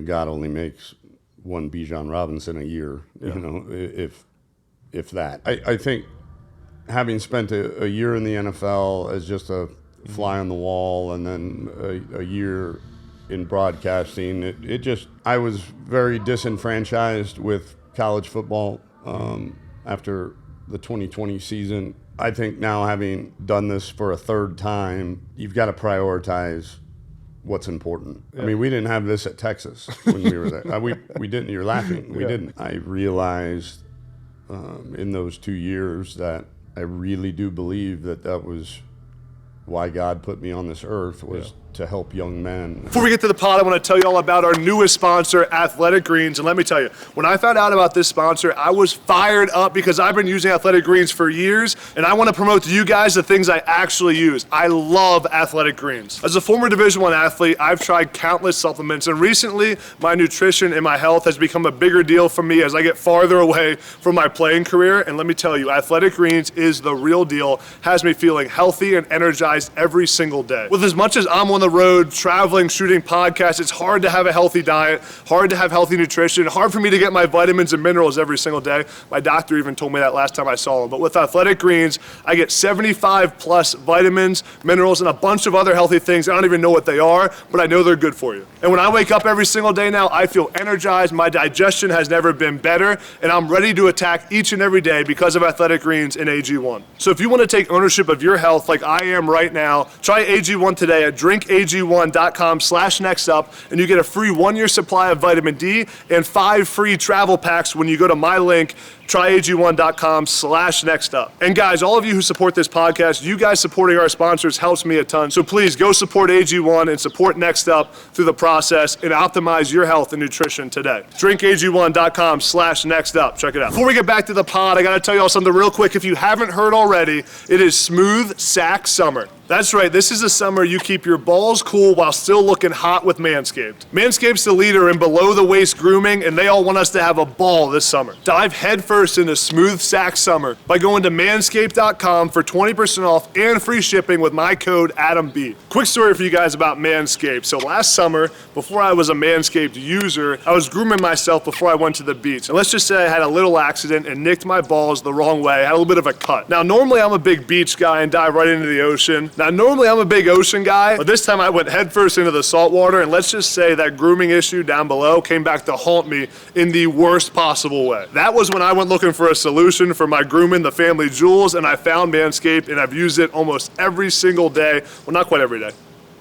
God only makes one Bijan Robinson a year, if that. I think having spent a year in the NFL as just a fly on the wall and then a year in broadcasting, I was very disenfranchised with college football after the 2020 season. I think now, having done this for a third time, you've got to prioritize what's important. Yeah. I mean, we didn't have this at Texas when we were there. We didn't. You're laughing. We didn't. I realized in those 2 years that I really do believe that was why God put me on this earth, was to help young men. Before we get to the pod, I want to tell you all about our newest sponsor, Athletic Greens. And let me tell you, when I found out about this sponsor, I was fired up because I've been using Athletic Greens for years, and I want to promote to you guys the things I actually use. I love Athletic Greens. As a former Division I athlete, I've tried countless supplements, and recently my nutrition and my health has become a bigger deal for me as I get farther away from my playing career. And let me tell you, Athletic Greens is the real deal. Has me feeling healthy and energized every single day. With as much as I'm on the road, traveling, shooting podcasts, it's hard to have a healthy diet, hard to have healthy nutrition, hard for me to get my vitamins and minerals every single day. My doctor even told me that last time I saw him. But with Athletic Greens, I get 75 plus vitamins, minerals, and a bunch of other healthy things. I don't even know what they are, but I know they're good for you. And when I wake up every single day now, I feel energized, my digestion has never been better, and I'm ready to attack each and every day because of Athletic Greens and AG1. So if you want to take ownership of your health like I am right now, try AG1 today at drinkag1.com/nextup, and you get a free 1-year supply of vitamin D and 5 free travel packs when you go to my link, tryag1.com/nextup. And guys, all of you who support this podcast, you guys supporting our sponsors helps me a ton. So please go support AG1 and support Next Up through the process and optimize your health and nutrition today. drinkag1.com/nextup. Check it out. Before we get back to the pod, I got to tell you all something real quick. If you haven't heard already, it is Smooth Sack Summer. That's right, this is the summer you keep your balls cool while still looking hot with Manscaped. Manscaped's the leader in below-the-waist grooming, and they all want us to have a ball this summer. Dive headfirst into Smooth Sack Summer by going to manscaped.com for 20% off and free shipping with my code ADAMB. Quick story for you guys about Manscaped. So last summer, before I was a Manscaped user, I was grooming myself before I went to the beach. And let's just say I had a little accident and nicked my balls the wrong way. I had a little bit of a cut. Now, normally I'm a big beach guy and dive right into the ocean. Now, normally I'm a big ocean guy, but this time I went headfirst into the salt water, and let's just say that grooming issue down below came back to haunt me in the worst possible way. That was when I went looking for a solution for my grooming, the family jewels, and I found Manscaped, and I've used it almost every single day. Well, not quite every day.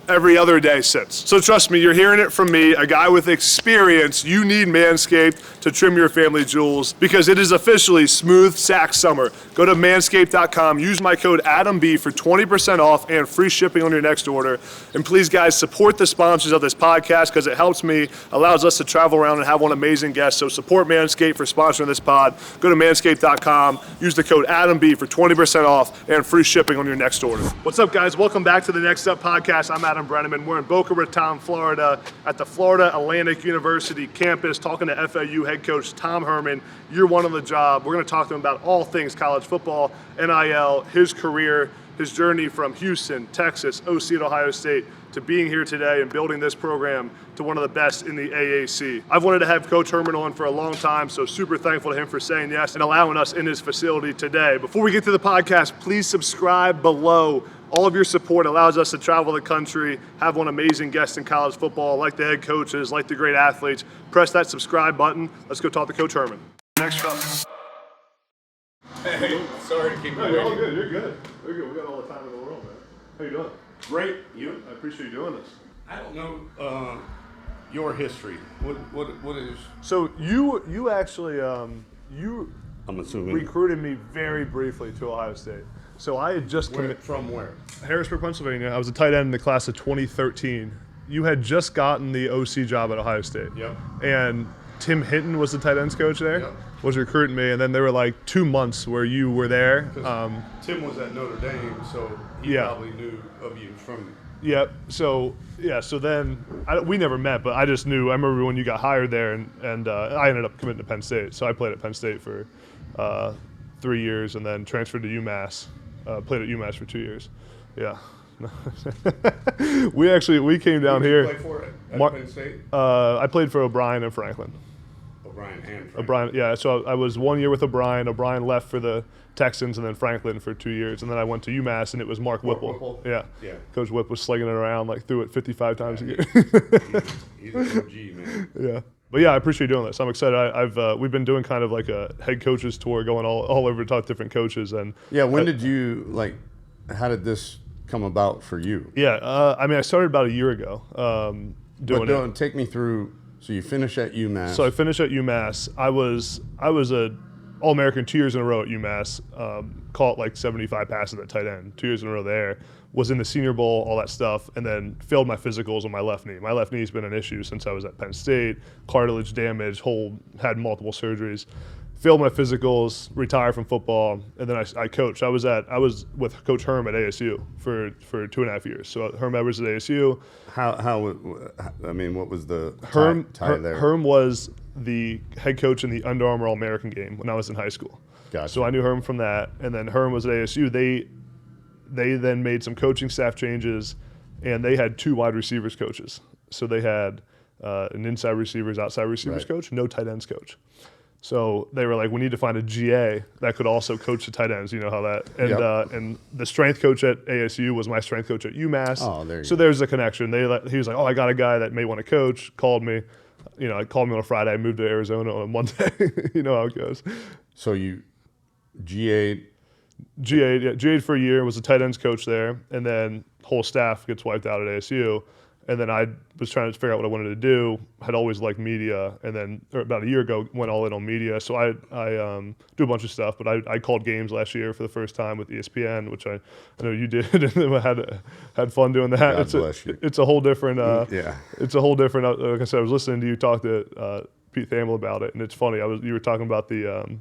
Every other day since. So trust me, you're hearing it from me, a guy with experience. You need Manscaped to trim your family jewels because it is officially Smooth Sack Summer. Go to manscaped.com, use my code ADAMB for 20% off and free shipping on your next order. And please, guys, support the sponsors of this podcast because it helps me, allows us to travel around and have one amazing guest. So support Manscaped for sponsoring this pod. Go to manscaped.com, use the code ADAMB for 20% off and free shipping on your next order. What's up, guys? Welcome back to the Next Up podcast. I'm Adam Breneman. We're in Boca Raton, Florida, at the Florida Atlantic University campus, talking to FAU head coach Tom Herman. Year one on the job. We're going to talk to him about all things college football, NIL, his career, his journey from Houston, Texas, OC at Ohio State, to being here today and building this program to one of the best in the AAC. I've wanted to have Coach Herman on for a long time, so super thankful to him for saying yes and allowing us in his facility today. Before we get to the podcast, please subscribe below. All of your support allows us to travel the country, have one amazing guest in college football, like the head coaches, like the great athletes. Press that subscribe button. Let's go talk to Coach Herman. Next up. Hey, sorry to keep you waiting. You're all good. You're good. We're good. We got all the time in the world, man. How you doing? Great. You? I appreciate you doing this. I don't know your history. What is? So you actually I'm assuming recruited me very briefly to Ohio State. So I had just from where? Harrisburg, Pennsylvania. I was a tight end in the class of 2013. You had just gotten the OC job at Ohio State. Yep. And Tim Hinton was the tight ends coach there. Yep. Was recruiting me, and then there were like 2 months where you were there. Tim was at Notre Dame, so he probably knew of you from. Yep. So then we never met, but I just knew. I remember when you got hired there, and I ended up committing to Penn State. So I played at Penn State for 3 years, and then transferred to UMass. Played at UMass for 2 years. Yeah. We came down here. Play for it at Penn State? I played for O'Brien and Franklin. O'Brien and Franklin. O'Brien, yeah. So I was 1 year with O'Brien. O'Brien left for the Texans, and then Franklin for 2 years, and then I went to UMass, and it was Mark Whipple. Yeah. Coach Whip was slinging it around, like threw it 55 times a game. He's an OG, man. Yeah. But yeah, I appreciate doing this. I'm excited. We've been doing kind of like a head coaches tour, going all over to talk to different coaches. And yeah, when did you how did this come about for you? Yeah, I started about a year ago doing it. Take me through. So you finish at UMass. So I finished at UMass. I was a All-American 2 years in a row at UMass. Caught like 75 passes at tight end 2 years in a row there. Was in the Senior Bowl, all that stuff, and then failed my physicals on my left knee. My left knee's been an issue since I was at Penn State. Cartilage damage, had multiple surgeries. Failed my physicals, retired from football, and then I coached. I was with Coach Herm at ASU for 2.5 years. So Herm Edwards at ASU. What was the tie there? Herm was the head coach in the Under Armour All-American game when I was in high school. Gotcha. So I knew Herm from that, and then Herm was at ASU. They then made some coaching staff changes, and they had 2 wide receivers coaches. So they had an inside receivers, outside receivers coach, no tight ends coach. So they were like, we need to find a GA that could also coach the tight ends. You know how that. And and the strength coach at ASU was my strength coach at UMass. Oh, there you go. There's a connection. He was like, oh, I got a guy that may want to coach. Called me. Called me on a Friday. I moved to Arizona on a Monday. You know how it goes. So you GA'd for a year, was a tight ends coach there, and then whole staff gets wiped out at ASU. And then I was trying to figure out what I wanted to do. Had always liked media, and then about a year ago went all in on media. So I do a bunch of stuff, but I called games last year for the first time with ESPN, which I know you did, and had fun doing that. God bless you. It's a whole different. Yeah. It's a whole different. Like I said, I was listening to you talk to Pete Thamel about it, and it's funny. You were talking about the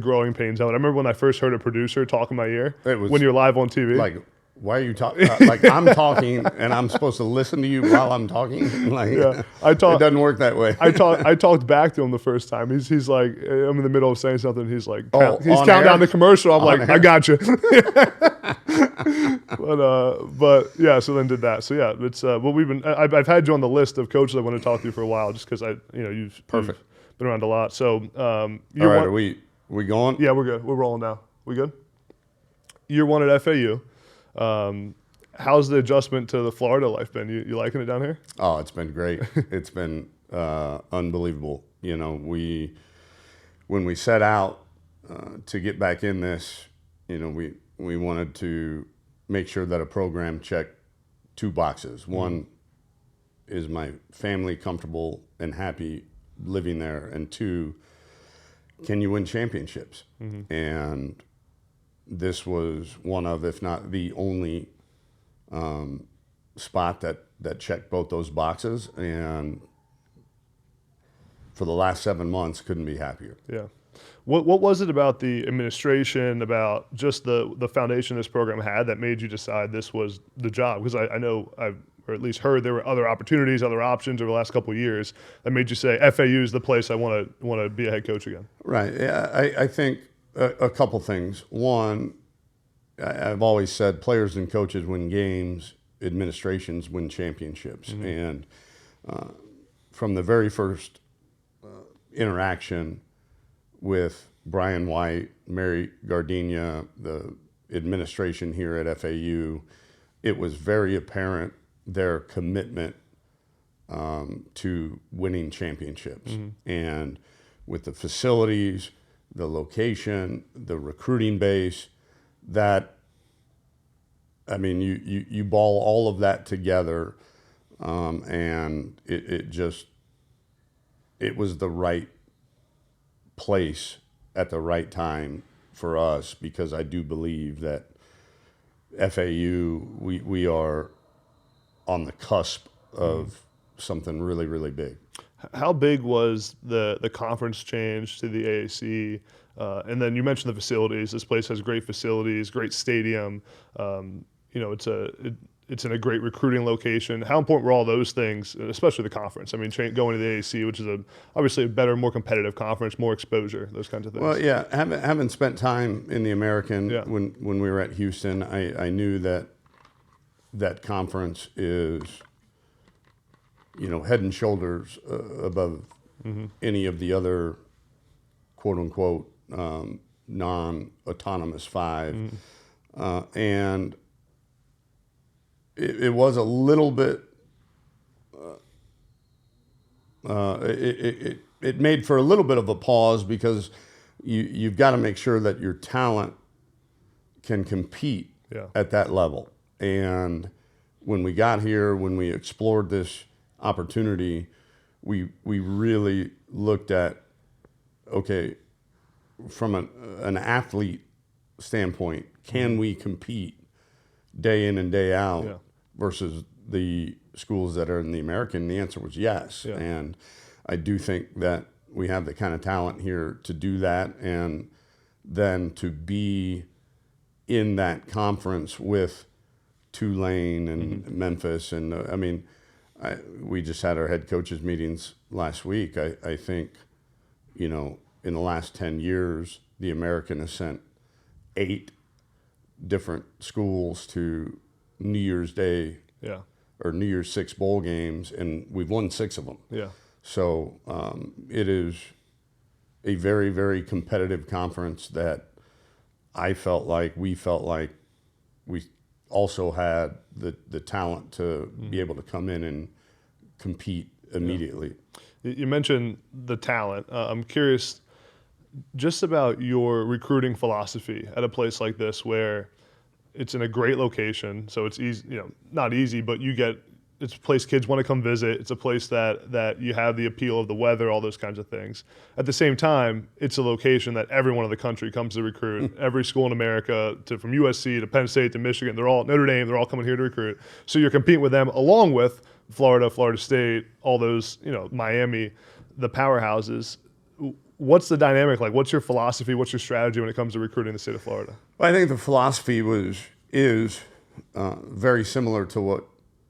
growing pains of it. I remember when I first heard a producer talk in my ear when you're live on TV. Like, why are you talking? I'm talking and I'm supposed to listen to you while I'm talking. It doesn't work that way. I talked back to him the first time. He's like, I'm in the middle of saying something. He's like, he's counting down the commercial. I'm like, I got you. but yeah. So then did that. So yeah, it's what we've been. I've had you on the list of coaches I want to talk to you for a while, just because you've been around a lot. So all right, are we going? Yeah, we're good. We're rolling now. We good? Year 1 at FAU. How's the adjustment to the Florida life been? You liking it down here? Oh, it's been great. It's been unbelievable. When we set out to get back in this, we wanted to make sure that a program checked 2 boxes. One, is my family comfortable and happy living there? And 2, can you win championships? Mm-hmm. And this was one of, if not the only spot that checked both those boxes. And for the last 7 months, couldn't be happier. Yeah. What was it about the administration, about just the foundation this program had, that made you decide this was the job? Because I know or at least heard there were other opportunities, other options over the last couple of years that made you say FAU is the place I want to be a head coach again. Right. Yeah. I think a couple things. One, I've always said players and coaches win games, administrations win championships. Mm-hmm. And from the very first interaction with Brian White, Mary Gardenia, the administration here at FAU, it was very apparent their commitment to winning championships. Mm-hmm. And with the facilities, the location, the recruiting base, you ball all of that together, and it was the right place at the right time for us, because I do believe that FAU, we are on the cusp of something really, really big. How big was the conference change to the AAC? And then you mentioned the facilities. This place has great facilities, great stadium. It's in a great recruiting location. How important were all those things, especially the conference? I mean, going to the AAC, which is obviously a better, more competitive conference, more exposure, those kinds of things. Well, yeah, having spent time in the American when we were at Houston, I knew that that conference is, head and shoulders above any of the other quote unquote non-autonomous five. And it was a little bit, it made for a little bit of a pause because you've got to make sure that your talent can compete at that level. And when we got here, when we explored this opportunity, we really looked at, okay, from an athlete standpoint, can we compete day in and day out versus the schools that are in the American? The answer was yes. And I do think that we have the kind of talent here to do that, and then to be in that conference with Tulane and Memphis. And we just had our head coaches meetings last week. I think, in the last 10 years, the American has sent 8 different schools to New Year's Day or New Year's 6 bowl games, and we've won 6 of them. So it is a very, very competitive conference that we felt like we also had the talent to be able to come in and compete immediately. You mentioned the talent. I'm curious just about your recruiting philosophy at a place like this where it's in a great location. So it's easy, not easy, but it's a place kids want to come visit. It's a place that you have the appeal of the weather, all those kinds of things. At the same time, it's a location that everyone in the country comes to recruit. Every school in America, from USC to Penn State to Michigan, they're all Notre Dame, they're all coming here to recruit. So you're competing with them along with Florida, Florida State, all those, Miami, the powerhouses. What's the dynamic like? What's your philosophy? What's your strategy when it comes to recruiting the state of Florida? Well, I think the philosophy is very similar to what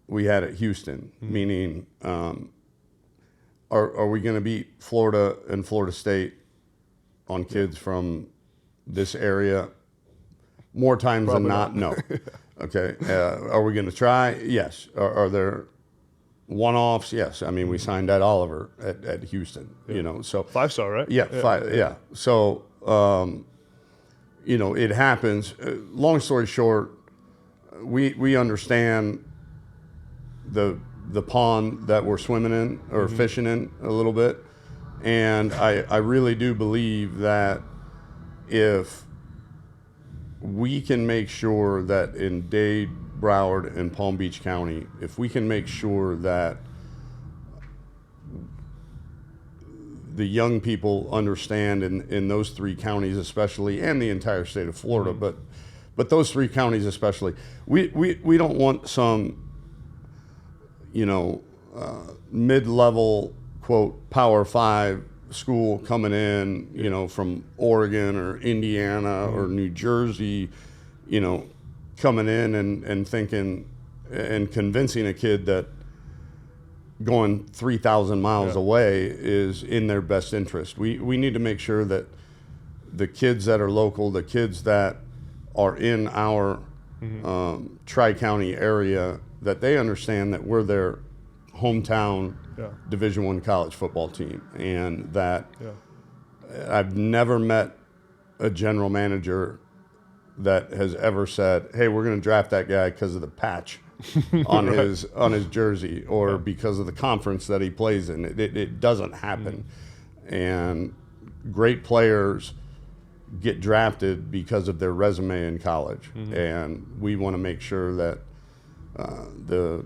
we had at Houston, meaning are we going to beat Florida and Florida State on kids from this area? More times than not, no. Okay. Are we going to try? yes. Are there one-offs? Yes. We signed Ed Oliver at Houston, so 5-star, right? Yeah, 5. Yeah. So, it happens. Long story short, we understand the pond that we're swimming in or fishing in a little bit. And I really do believe that if we can make sure that in Dade, Broward, and Palm Beach County, if we can make sure that the young people understand in those 3 counties especially, and the entire state of Florida, but those 3 counties especially, we don't want some mid-level, quote, Power 5 school coming in, from Oregon or Indiana or New Jersey, coming in and thinking and convincing a kid that going 3,000 miles away is in their best interest. We need to make sure that the kids that are local, the kids that are in our Tri-County area, that they understand that we're their hometown Division I college football team, and that I've never met a general manager that has ever said, "Hey, we're going to draft that guy because of the patch on his jersey or because of the conference that he plays in." It doesn't happen, and great players get drafted because of their resume in college, and we want to make sure that the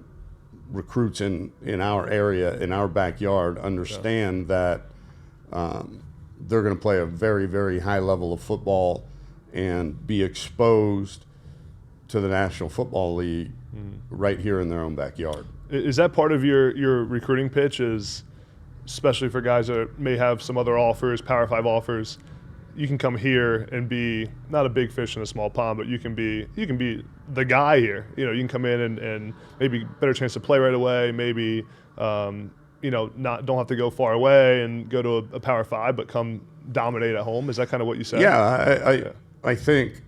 recruits in our area, in our backyard, understand that they're going to play a very, very high level of football and be exposed to the National Football League right here in their own backyard. Is that part of your recruiting pitch, is especially for guys that may have some other offers, Power 5 offers, you can come here and be not a big fish in a small pond, but you can be the guy here. You can come in and maybe better chance to play right away. Maybe don't have to go far away and go to a Power 5, but come dominate at home. Is that kind of what you said? Yeah, I think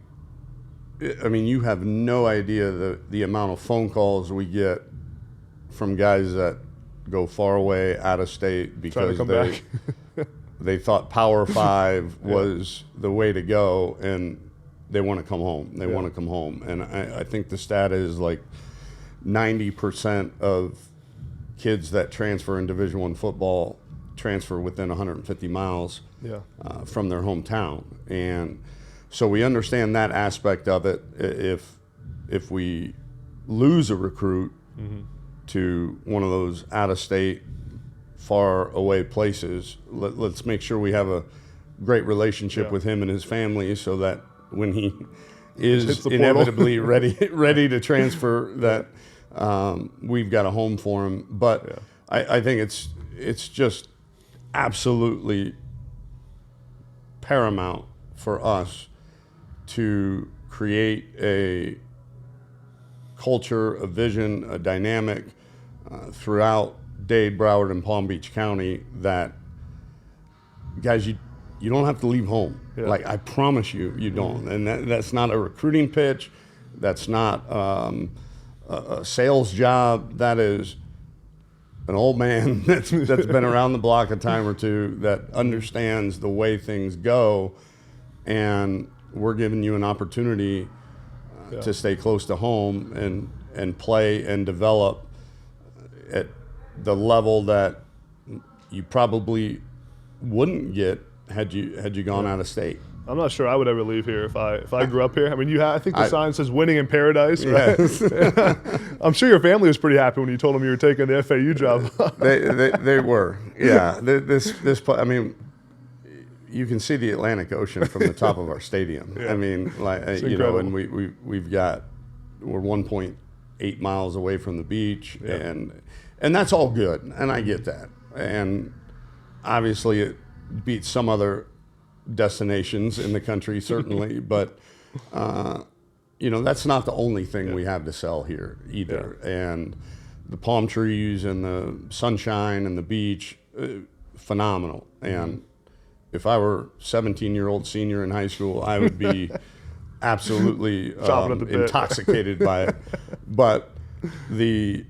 I mean, you have no idea the amount of phone calls we get from guys that go far away, out of state, because they thought Power 5 was the way to go, and they want to come home. They want to come home. And I think the stat is like 90% of kids that transfer in Division I football transfer within 150 miles from their hometown. And so we understand that aspect of it. If we lose a recruit to one of those out-of-state, far away places, let's make sure we have a great relationship with him and his family, so that when he is inevitably ready to transfer, that we've got a home for him. But I think it's just absolutely paramount for us to create a culture, a vision, a dynamic throughout Dade, Broward, and Palm Beach County that, guys, you don't have to leave home. Like, I promise you don't. And that's not a recruiting pitch. That's not a sales job. That is an old man that's been around the block a time or two, that understands the way things go, and we're giving you an opportunity to stay close to home and play and develop at the level that you probably wouldn't get had you gone out of state. I'm not sure I would ever leave here if I grew up here. I mean, I think the sign says "Winning in Paradise," right? Yes. I'm sure your family was pretty happy when you told them you were taking the FAU job. they were, yeah. I mean, you can see the Atlantic Ocean from the top of our stadium. I mean, like, and we're 1.8 miles away from the beach, and that's all good, and I get that, and obviously it beats some other destinations in the country, certainly, but that's not the only thing we have to sell here either. And the palm trees and the sunshine and the beach, phenomenal. And if I were 17-year-old senior in high school, I would be absolutely intoxicated by it. But the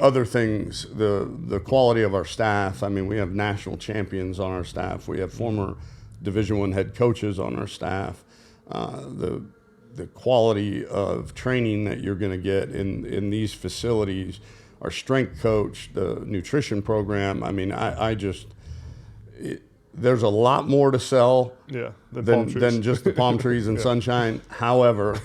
other things, the quality of our staff, I mean, we have national champions on our staff. We have former Division I head coaches on our staff. The quality of training that you're going to get in these facilities, our strength coach, the nutrition program. I mean, there's a lot more to sell than just the palm trees and sunshine. However,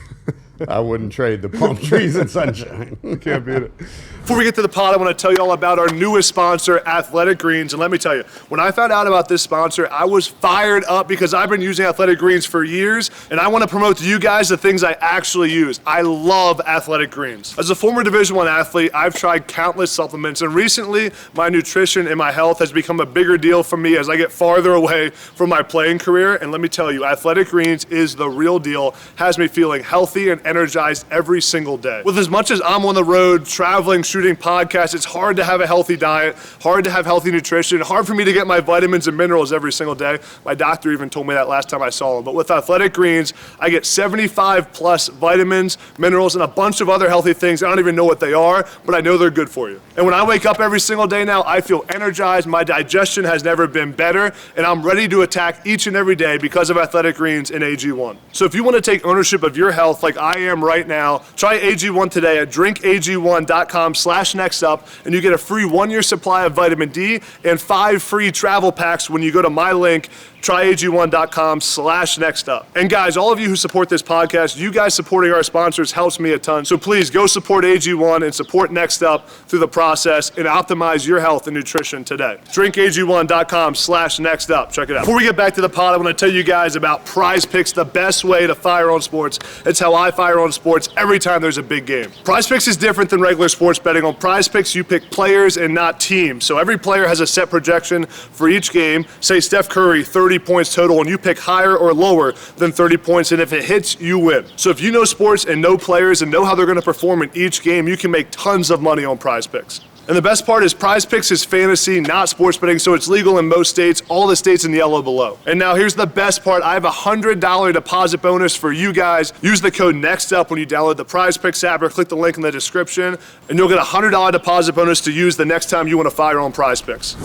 I wouldn't trade the palm trees and sunshine. Can't beat it. Before we get to the pod, I want to tell you all about our newest sponsor, Athletic Greens. And let me tell you, when I found out about this sponsor, I was fired up because I've been using Athletic Greens for years, and I want to promote to you guys the things I actually use. I love Athletic Greens. As a former Division I athlete, I've tried countless supplements, and recently my nutrition and my health has become a bigger deal for me as I get farther away from my playing career. And let me tell you, Athletic Greens is the real deal, has me feeling healthy and energized every single day. With as much as I'm on the road, traveling, shooting podcasts, it's hard to have a healthy diet, hard to have healthy nutrition, hard for me to get my vitamins and minerals every single day. My doctor even told me that last time I saw him. But with Athletic Greens, I get 75 plus vitamins, minerals, and a bunch of other healthy things. I don't even know what they are, but I know they're good for you. And when I wake up every single day now, I feel energized, my digestion has never been better, and I'm ready to attack each and every day because of Athletic Greens and AG1. So if you want to take ownership of your health like I am right now, try AG1 today at drinkag1.com/nextup, and you get a free 1-year supply of vitamin D and 5 free travel packs when you go to my link, tryag1.com/nextup. And guys, all of you who support this podcast, you guys supporting our sponsors helps me a ton. So please go support AG1 and support Next Up through the process and optimize your health and nutrition today. drinkag1.com/nextup. Check it out. Before we get back to the pod, I want to tell you guys about Prize Picks, the best way to fire on sports. It's how I fire on sports every time there's a big game. Prize Picks is different than regular sports betting. On Prize Picks, you pick players and not teams. So every player has a set projection for each game. Say Steph Curry, 30 points total, and you pick higher or lower than 30 points, and if it hits, you win. So if you know sports and know players and know how they're going to perform in each game, you can make tons of money on Prize Picks. And the best part is Prize Picks is fantasy, not sports betting, so it's legal in most states, all the states in the yellow below. And now here's the best part. I have a $100 deposit bonus for you guys. Use the code NEXTUP when you download the Prize Picks app or click the link in the description, and you'll get a $100 deposit bonus to use the next time you want to fire on Prize Picks.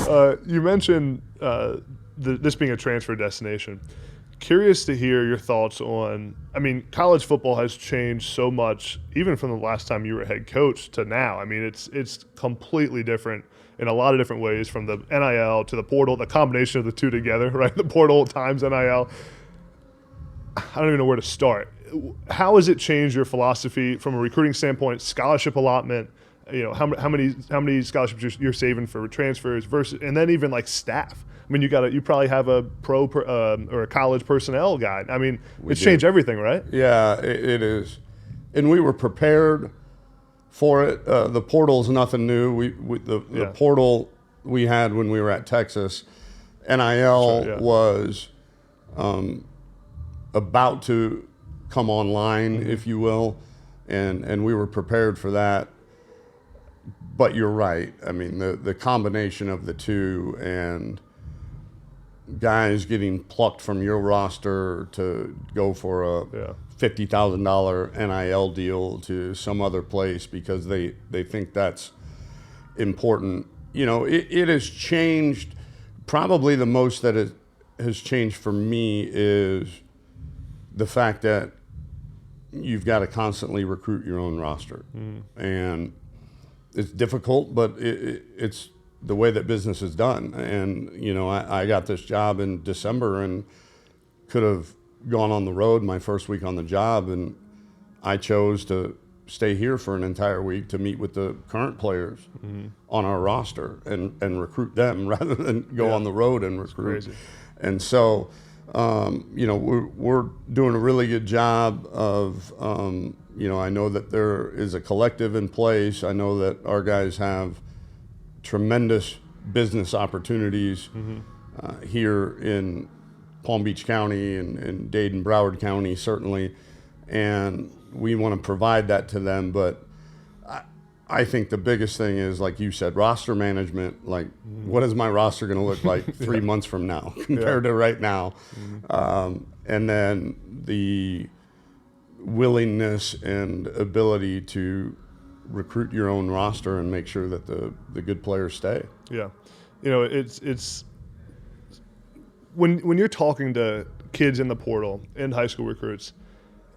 You mentioned this being a transfer destination. Curious to hear your thoughts on, I mean, college football has changed so much, even from the last time you were head coach to now. I mean, it's completely different in a lot of different ways, from the NIL to the portal, the combination of the two together, right? The portal times NIL. I don't even know where to start. How has it changed your philosophy from a recruiting standpoint, scholarship allotment, you know, how many scholarships you're saving for transfers versus, and then even like staff? I mean, you probably have a or a college personnel guy. I mean, it's changed everything, right? Yeah, it is, and we were prepared for it. The portal is nothing new. The portal we had when we were at Texas, NIL was about to come online, if you will, and we were prepared for that. But you're right. I mean, the combination of the two, and guys getting plucked from your roster to go for a $50,000 NIL deal to some other place because they think that's important. You know, it has changed. Probably the most that it has changed for me is the fact that you've got to constantly recruit your own roster. And it's difficult, but it's the way that business is done. And, you know, I got this job in December and could have gone on the road my first week on the job, and I chose to stay here for an entire week to meet with the current players on our roster and recruit them rather than go on the road and recruit. It's crazy. And so, you know, we're doing a really good job of, you know, I know that there is a collective in place. I know that our guys have tremendous business opportunities here in Palm Beach County and Dade and Broward County, certainly. And we want to provide that to them. But I think the biggest thing is, like you said, roster management. Like, what is my roster going to look like 3 months from now compared to right now? And then the willingness and ability to recruit your own roster and make sure that the good players stay. Yeah. You know, it's when you're talking to kids in the portal and high school recruits,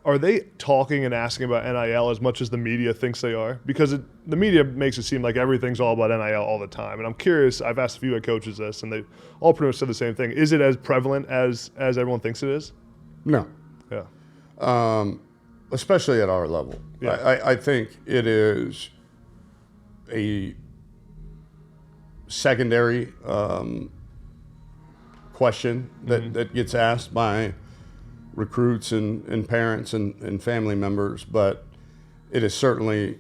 are they talking and asking about NIL as much as the media thinks they are? Because the media makes it seem like everything's all about NIL all the time. And I'm curious, I've asked a few head coaches this, and they all pretty much said the same thing. Is it as prevalent as everyone thinks it is? No. Yeah. Especially at our level. Yeah. I think it is a secondary question that gets asked by recruits and parents and family members, but it is certainly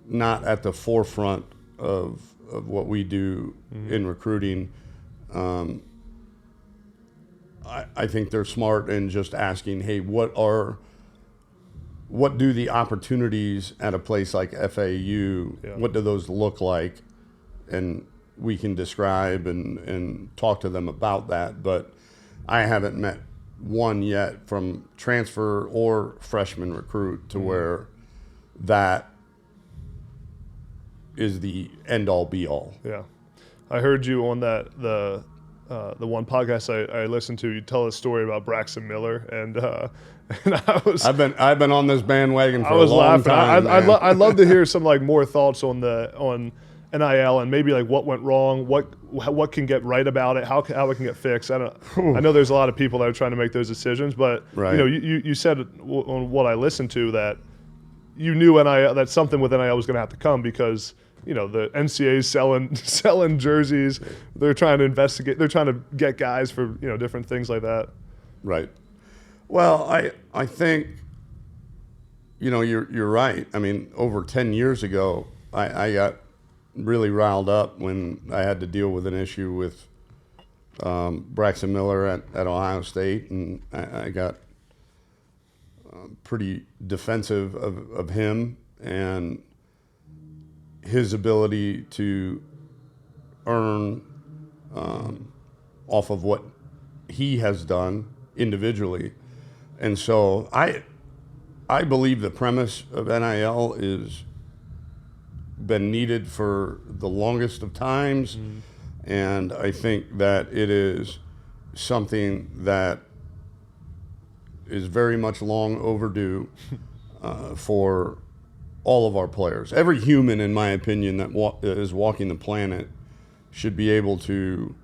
not at the forefront of what we do in recruiting. I think they're smart in just asking, hey, what do the opportunities at a place like FAU, what do those look like? And we can describe and talk to them about that. But I haven't met one yet from transfer or freshman recruit to where that is the end-all be-all. Yeah. I heard you on the one podcast I listened to, you tell a story about Braxton Miller, and I've been on this bandwagon for a long laughing. time. I'd love to hear some like more thoughts on NIL and maybe like what went wrong, what can get right about it, how it can get fixed. I know there's a lot of people that are trying to make those decisions, but right. You know, you said on what I listened to that you knew NIL, that something with NIL was going to have to come because, you know, the NCAA's selling jerseys. They're trying to investigate. They're trying to get guys for, you know, different things like that. Right. Well, I think, you know, you're right. I mean, over 10 years ago, I got really riled up when I had to deal with an issue with Braxton Miller at Ohio State, and I got pretty defensive of him. And his ability to earn off of what he has done individually. And so I believe the premise of NIL is been needed for the longest of times. And I think that it is something that is very much long overdue for all of our players. Every human, in my opinion, that is walking the planet should be able to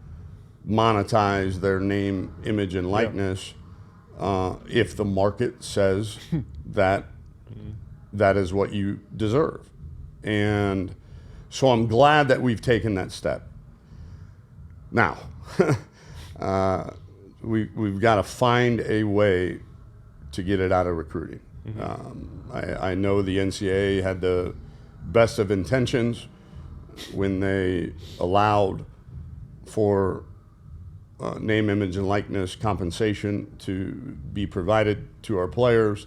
monetize their name, image, and likeness if the market says that that is what you deserve. And so I'm glad that we've taken that step. Now, we've got to find a way to get it out of recruiting. I know the NCAA had the best of intentions when they allowed for name, image, and likeness compensation to be provided to our players.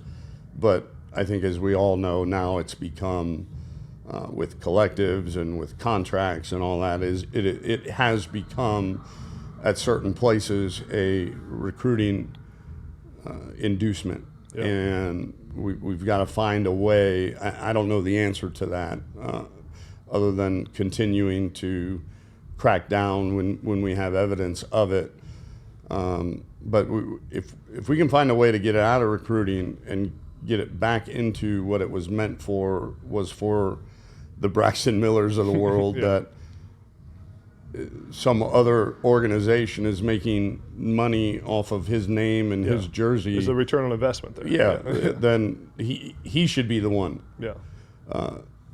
But I think, as we all know now, it's become, with collectives and with contracts and all that, it has become, at certain places, a recruiting inducement. Yeah. And we've got to find a way. I don't know the answer to that, other than continuing to crack down when we have evidence of it. But if we can find a way to get it out of recruiting and get it back into what it was meant for, was for the Braxton Millers of the world, that some other organization is making money off of his name and his jersey. There's a return on investment there. Then he should be the one.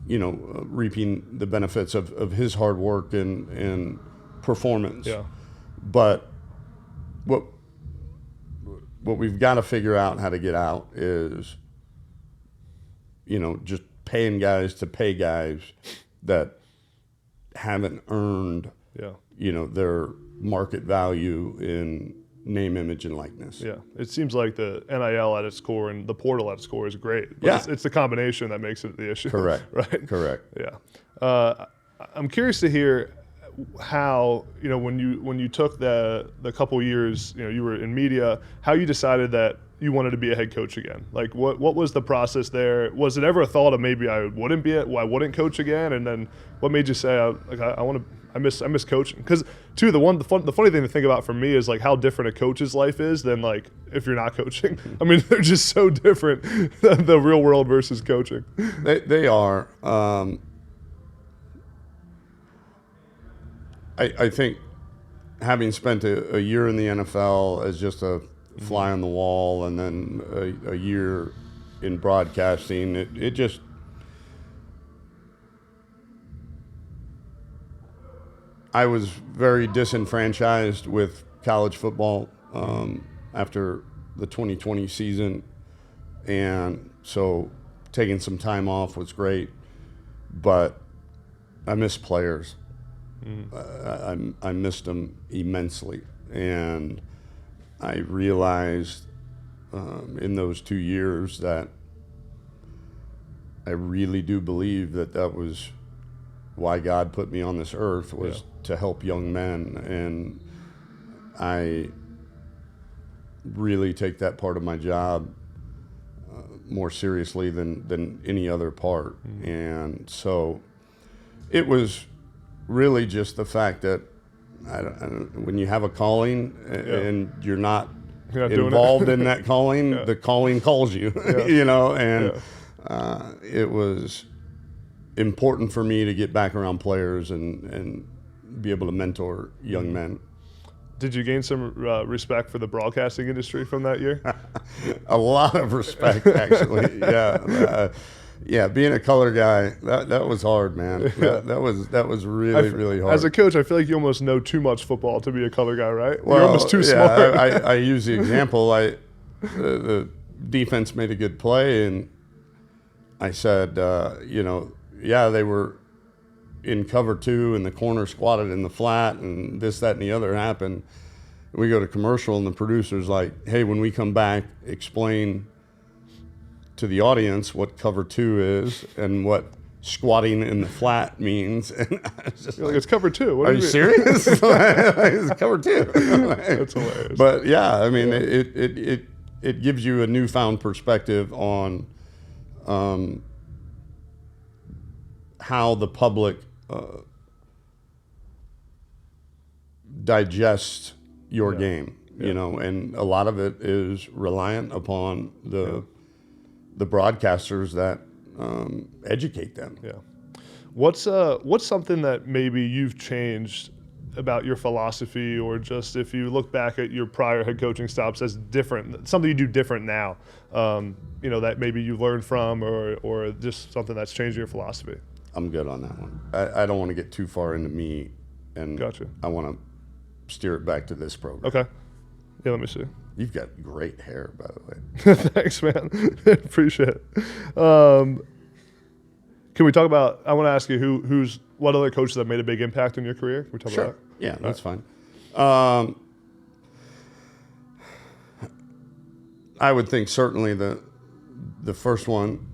Reaping the benefits of his hard work and performance. But what we've got to figure out how to get out is, just paying guys to pay guys that haven't earned, their market value in name, image, and likeness. It seems like the NIL at its core and the portal at its core is great. But it's the combination that makes it the issue. Correct. Right? Correct. I'm curious to hear how, when you took the couple years, you were in media, how you decided that you wanted to be a head coach again. Like, what was the process there? Was it ever a thought of maybe I wouldn't coach again? And then what made you say, I miss coaching? Because too, the funny thing to think about for me is like how different a coach's life is than like if you're not coaching. I mean, they're just so different, the real world versus coaching. They are. I think having spent a year in the NFL as just a fly on the wall, and then a year in broadcasting, it just, I was very disenfranchised with college football after the 2020 season, and so taking some time off was great, but I miss players. I missed them immensely, and I realized in those 2 years that I really do believe that was why God put me on this earth, was to help young men, and I really take that part of my job more seriously than any other part. And so it was really just the fact that when you have a calling and you're not involved in that calling, the calling calls you, it was important for me to get back around players and be able to mentor young men. Did you gain some respect for the broadcasting industry from that year? A lot of respect, actually. Being a color guy, that was hard, man. That was really hard. As a coach, I feel like you almost know too much football to be a color guy, right? You're almost too smart. I use the example. The defense made a good play, and I said, they were in cover 2, and the corner squatted in the flat, and this, that, and the other happened. We go to commercial, and the producer's like, hey, when we come back, explain to the audience what cover 2 is and what squatting in the flat means. And I was just You're like, it's cover 2. What are do you mean? serious? It's cover 2. That's hilarious. But yeah, I mean, it gives you a newfound perspective on how the public digests your game, you know, and a lot of it is reliant upon the broadcasters that educate them. Yeah. What's something that maybe you've changed about your philosophy, or just if you look back at your prior head coaching stops as different, something you do different now, you know, that maybe you learned from, or just something that's changed your philosophy? I'm good on that one. I don't want to get too far into me, and Gotcha. I want to steer it back to this program. Okay. Yeah, let me see. You've got great hair, by the way. Thanks, man. Appreciate it. Can we talk about, I want to ask you what other coaches have made a big impact on your career? Can we talk about that? Yeah, that's fine. I would think certainly the first one,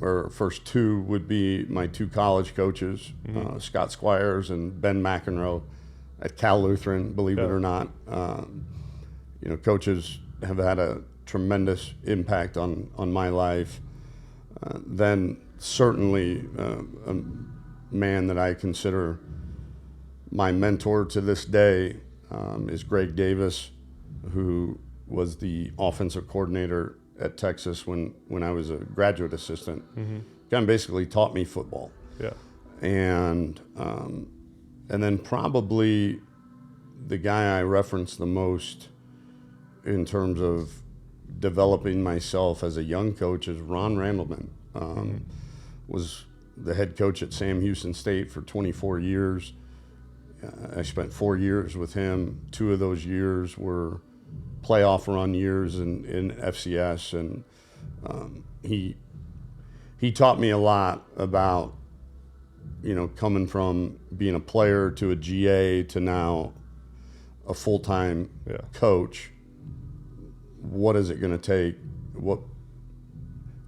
or first two, would be my two college coaches, Scott Squires and Ben McEnroe at Cal Lutheran, believe it or not. You know, coaches have had a tremendous impact on my life. Then certainly a man that I consider my mentor to this day is Greg Davis, who was the offensive coordinator at Texas when I was a graduate assistant. Kind of basically taught me football. Yeah. And then probably the guy I reference the most in terms of developing myself as a young coach is Ron Randleman. Was the head coach at Sam Houston State for 24 years. I spent 4 years with him. 2 of those years were playoff run years in FCS, and he taught me a lot about, you know, coming from being a player to a GA to now a full-time coach. What is it going to take? What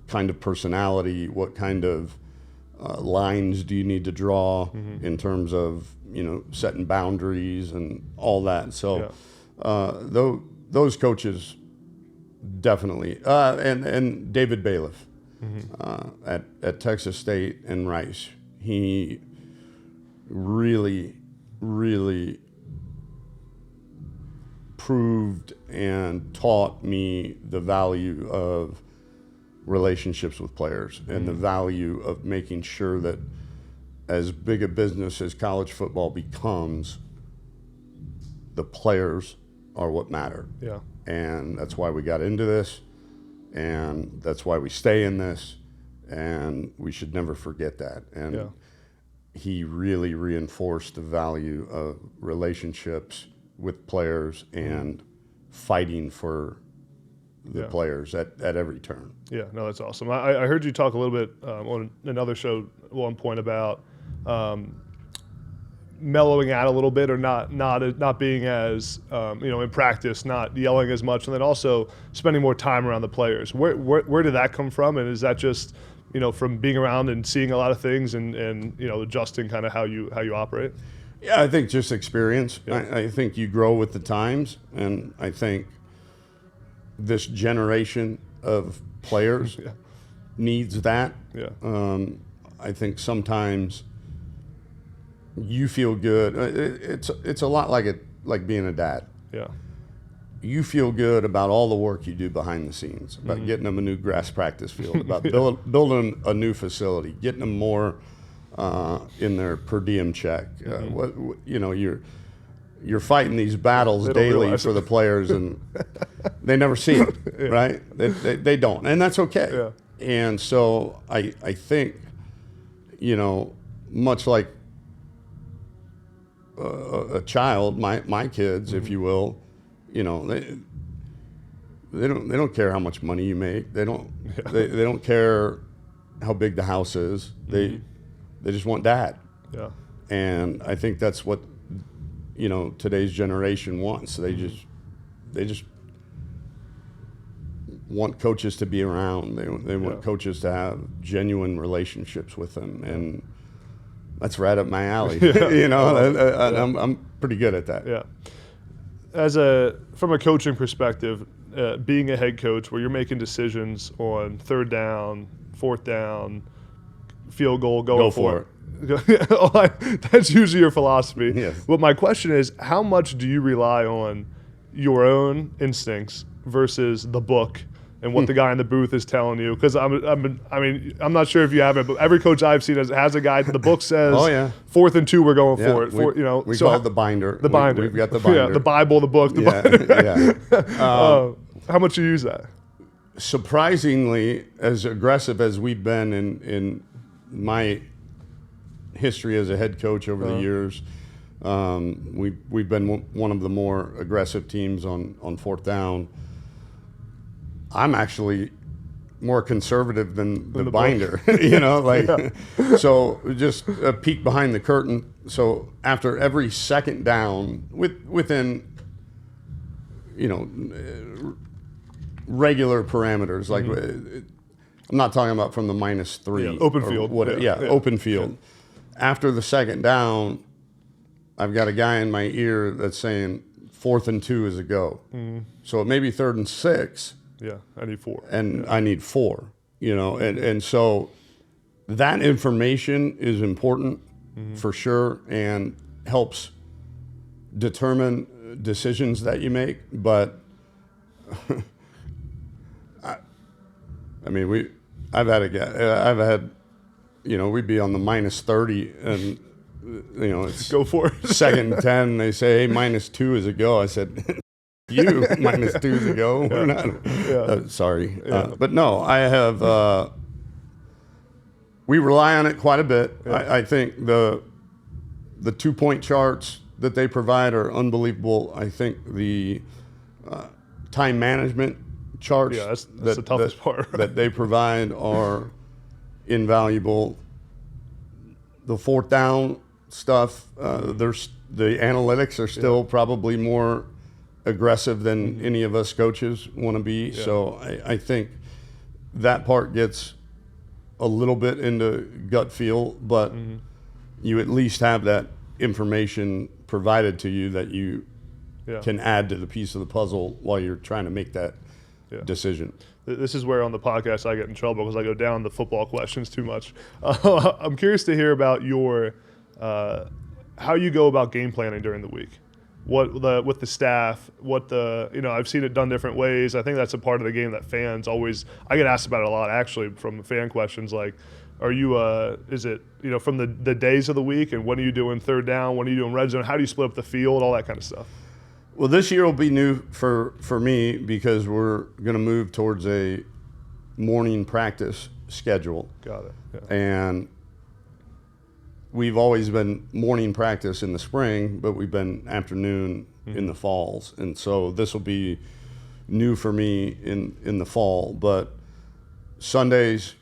kind of personality? What kind of lines do you need to draw in terms of, you know, setting boundaries and all that? So those coaches definitely, and David Bailiff at Texas State and Rice. He really proved and taught me the value of relationships with players and the value of making sure that as big a business as college football becomes, the players are what matter. Yeah. And that's why we got into this, and that's why we stay in this, and we should never forget that. And he really reinforced the value of relationships with players and fighting for the players at every turn. Yeah, no, that's awesome. I heard you talk a little bit on another show at one point about mellowing out a little bit, or not being as you know, in practice, not yelling as much, and then also spending more time around the players. Where did that come from? And is that just, you know, from being around and seeing a lot of things and you know, adjusting kind of how you operate? Yeah, I think just experience. I think you grow with the times, and I think this generation of players needs that. I think sometimes you feel good. It's a lot like being a dad. Yeah. You feel good about all the work you do behind the scenes, about getting them a new grass practice field, about building a new facility, getting them more in their per diem check. What you know, you're fighting these battles daily for the players, and they never see it, right? They don't, and that's okay. Yeah. And so I think, you know, much like a child, my kids, if you will, you know, they don't care how much money you make. They don't care how big the house is. They just want dad. Yeah. And I think that's what, you know, today's generation wants. They just want coaches to be around. They want coaches to have genuine relationships with them, and that's right up my alley. I'm pretty good at that. Yeah. From a coaching perspective, being a head coach where you're making decisions on third down, fourth down, field goal, go for it. That's usually your philosophy. Yes. But my question is, how much do you rely on your own instincts versus the book and what the guy in the booth is telling you? Because I'm not sure if you have it, but every coach I've seen has a guy. The book says, 4th and 2, we're going for it. We call it the binder. The binder. We've got the binder. Yeah, the Bible, the book, the binder. How much do you use that? Surprisingly, as aggressive as we've been in my history as a head coach over the years, we've been one of the more aggressive teams on 4th down. I'm actually more conservative than the binder, So just a peek behind the curtain. So after every second down, within regular parameters, like I'm not talking about from the -3 open field, open field. After the second down, I've got a guy in my ear that's saying 4th and 2 is a go. So it may be 3rd and 6. Yeah, I need 4. And I need 4, and so that information is important for sure and helps determine decisions that you make. But I've had we'd be on the -30 and, it's go for it. 2nd and 10. They say, hey, -2 is a go. I said, you -2 is a go. We're not. Sorry. But no, I have, we rely on it quite a bit. I think the 2-point charts that they provide are unbelievable. I think the time management charts that's the toughest part. that they provide are invaluable. The 4th down stuff, the analytics are still probably more aggressive than any of us coaches want to be. So I think that part gets a little bit into gut feel, but you at least have that information provided to you that you can add to the piece of the puzzle while you're trying to make that decision. This is where on the podcast I get in trouble because I go down the football questions too much. I'm curious to hear about your how you go about game planning during the week. With the staff, I've seen it done different ways. I think that's a part of the game that fans always, I get asked about it a lot actually from fan questions like, are you, is it, from the days of the week and when are you doing third down, when are you doing red zone, how do you split up the field, all that kind of stuff? Well, this year will be new for me because we're going to move towards a morning practice schedule. Got it. Yeah. And we've always been morning practice in the spring, but we've been afternoon in the falls. And so this will be new for me in the fall. But Sundays,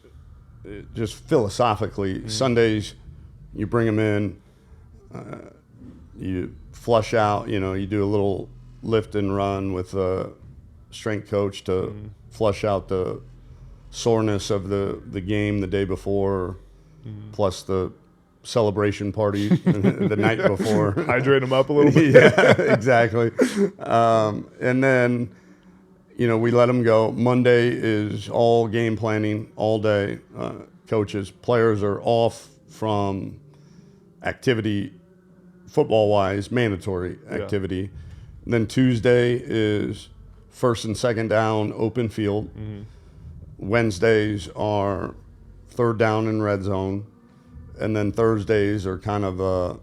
just philosophically, Sundays, you bring them in, you flush out, you do a little lift and run with a strength coach to flush out the soreness of the game the day before, plus the celebration party the night before. Hydrate them up a little bit. Yeah, exactly. And then, we let them go. Monday is all game planning all day. Players are off from activity, football-wise, mandatory activity. Yeah. And then Tuesday is 1st and 2nd down, open field. Wednesdays are 3rd down and red zone. And then Thursdays are kind of a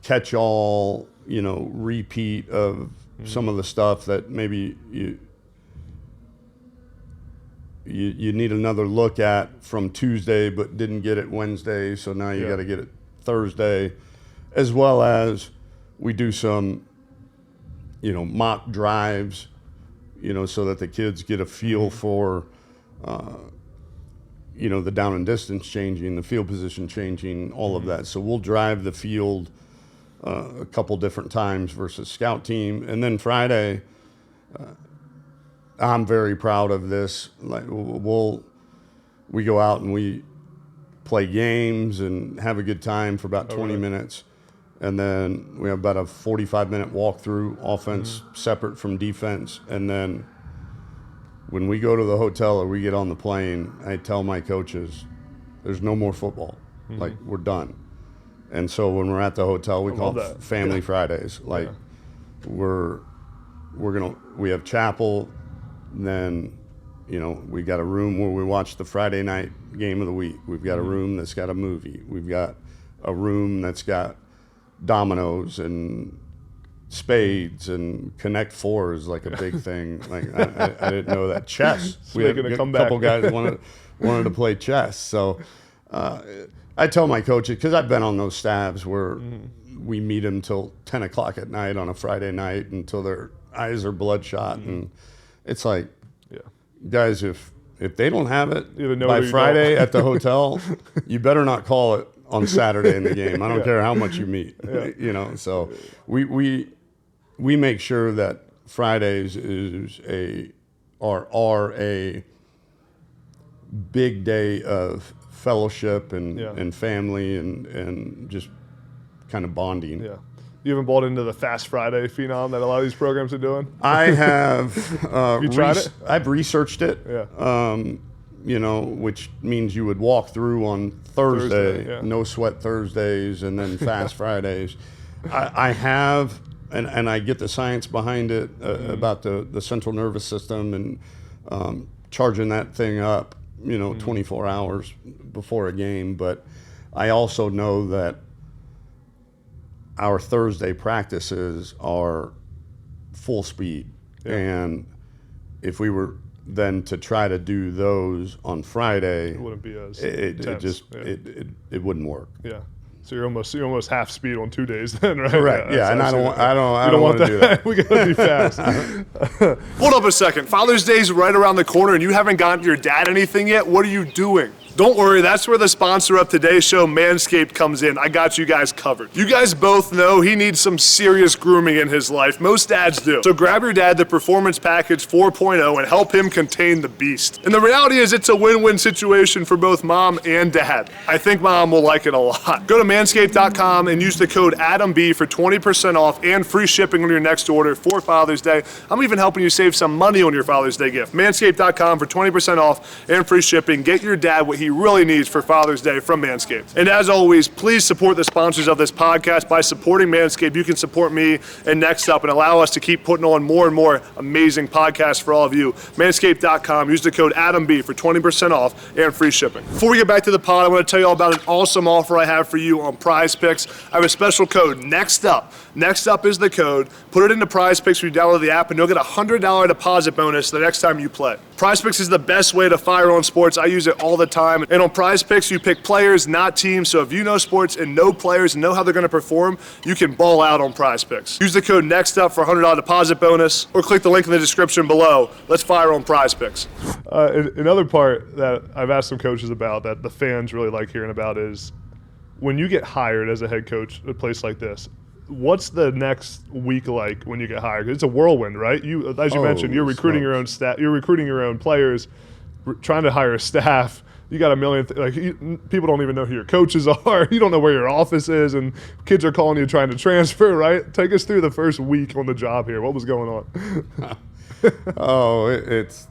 catch-all, repeat of some of the stuff that maybe you need another look at from Tuesday but didn't get it Wednesday, so now you got to get it Thursday, as well as we do some, mock drives, so that the kids get a feel for the down and distance changing, the field position changing, all of that. So we'll drive the field a couple different times versus scout team. And then Friday, I'm very proud of this. Like we go out and we play games and have a good time for about 20 minutes. And then we have about a 45-minute walkthrough, offense separate from defense. And then when we go to the hotel or we get on the plane, I tell my coaches, there's no more football. Like, we're done. And so when we're at the hotel, we call it Family Fridays. Like, we have chapel, and then, we got a room where we watch the Friday night game of the week. We've got a room that's got a movie. We've got a room that's got dominoes and spades, and Connect Four is like a big thing. Like I didn't know that. Chess. We had a couple guys wanted to play chess. So I tell my coaches, because I've been on those staffs where we meet them till 10 o'clock at night on a Friday night until their eyes are bloodshot, and it's like, guys, if they don't have it by Friday at the hotel, you better not call it on Saturday in the game. I don't care how much you meet. So we make sure that Fridays are a big day of fellowship and family and just kind of bonding. Yeah. You haven't bought into the Fast Friday phenom that a lot of these programs are doing? I have. You tried it? I've researched it. Yeah. Which means you would walk through on Thursday, no sweat Thursdays, and then fast Fridays. I have, and I get the science behind it about the central nervous system and charging that thing up, 24 hours before a game. But I also know that our Thursday practices are full speed. And if we were then to try to do those on Friday, it wouldn't be as it wouldn't work. Yeah. So you're almost half speed on 2 days then, right? Correct. Yeah, and I don't want to do that. We gotta be fast. Hold up a second. Father's Day's right around the corner and you haven't gotten your dad anything yet? What are you doing? Don't worry, that's where the sponsor of today's show, Manscaped, comes in. I got you guys covered. You guys both know he needs some serious grooming in his life. Most dads do. So grab your dad the Performance Package 4.0 and help him contain the beast. And the reality is it's a win-win situation for both mom and dad. I think mom will like it a lot. Go to manscaped.com and use the code ADAMB for 20% off and free shipping on your next order for Father's Day. I'm even helping you save some money on your Father's Day gift. Manscaped.com for 20% off and free shipping. Get your dad what he really needs for Father's Day from Manscaped. And as always, please support the sponsors of this podcast. By supporting Manscaped, you can support me and Next Up and allow us to keep putting on more and more amazing podcasts for all of you. Manscaped.com. Use the code ADAMB for 20% off and free shipping. Before we get back to the pod, I want to tell you all about an awesome offer I have for you on Prize Picks. I have a special code, Next Up. Next Up is the code. Put it into Prize Picks when you download the app, and you'll get a $100 deposit bonus the next time you play. Prize Picks is the best way to fire on sports. I use it all the time. And on Prize Picks, you pick players, not teams. So if you know sports and know players and know how they're going to perform, you can ball out on Prize Picks. Use the code NEXTUP for a $100 deposit bonus, or click the link in the description below. Let's fire on Prize Picks. Another part that I've asked some coaches about that the fans really like hearing about is when you get hired as a head coach at a place like this, what's the next week like when you get hired? 'Cause it's a whirlwind, right? As you mentioned, you're recruiting your own staff, you're recruiting your own players, trying to hire a staff. You got a million, people don't even know who your coaches are. You don't know where your office is, and kids are calling you trying to transfer, right? Take us through the first week on the job here. What was going on? It's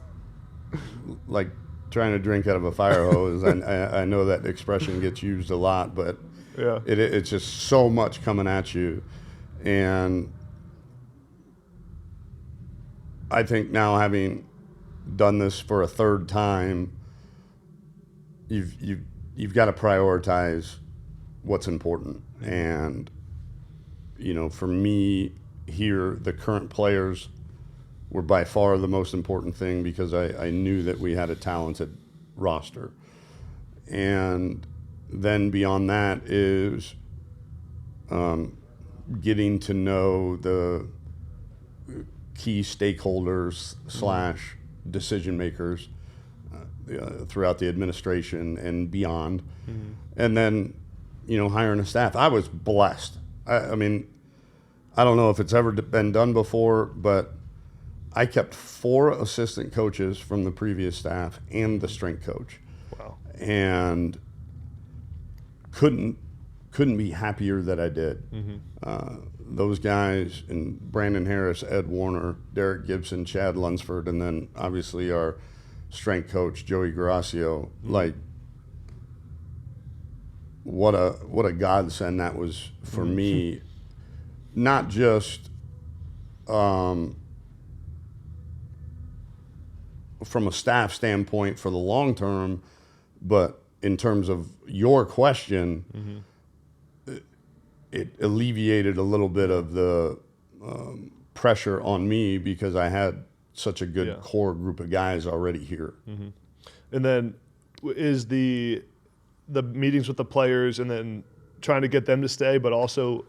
like trying to drink out of a fire hose. I know that expression gets used a lot, but it's just so much coming at you. And I think now, having done this for a third time, you've got to prioritize what's important. And for me here, the current players were by far the most important thing, because I knew that we had a talented roster. And then beyond that is getting to know the key stakeholders / decision makers throughout the administration and beyond. And then, hiring a staff. I was blessed. I mean, I don't know if it's ever been done before, but I kept 4 assistant coaches from the previous staff and the strength coach. Wow. And couldn't be happier that I did. Those guys, and Brandon Harris, Ed Warner, Derek Gibson, Chad Lunsford, and then obviously our strength coach Joey Gracio, like what a godsend that was for me. Not just from a staff standpoint for the long term, but in terms of your question, it alleviated a little bit of the pressure on me because I had such a good core group of guys already here. And then is the meetings with the players and then trying to get them to stay, but also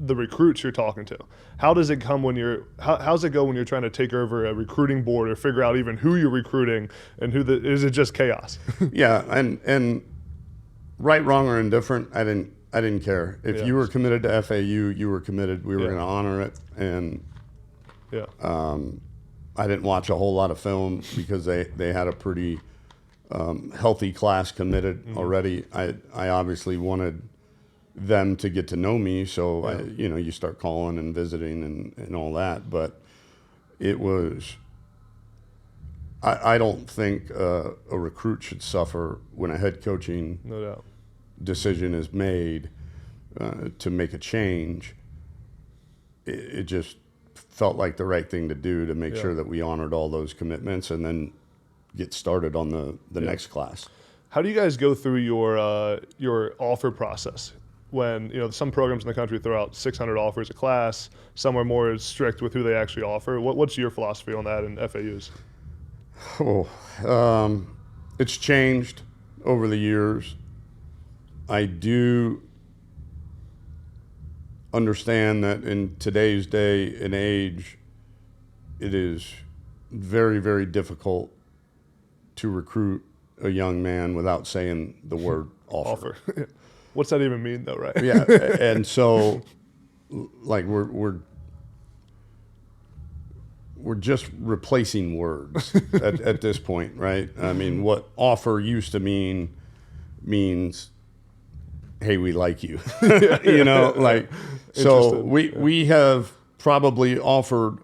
the recruits you're talking to. How does it come when how's it go when you're trying to take over a recruiting board or figure out even who you're recruiting and is it just chaos? Yeah, and right, wrong, or indifferent, I didn't care. If you were committed to FAU, you were committed. We were going to honor it, and I didn't watch a whole lot of film because they had a pretty healthy class committed already. I obviously wanted them to get to know me, so you start calling and visiting and all that. But it was, I don't think a recruit should suffer when a head coaching decision is made to make a change. It just felt like the right thing to do to make sure that we honored all those commitments and then get started on the next class. How do you guys go through your offer process? When some programs in the country throw out 600 offers a class, some are more strict with who they actually offer. What's your philosophy on that in FAU's? It's changed over the years. I do understand that in today's day and age, it is very, very difficult to recruit a young man without saying the word offer. What's that even mean, though, right? Yeah, and so, like, we're just replacing words at this point, right? I mean, what offer used to means, hey, we like you, So we have probably offered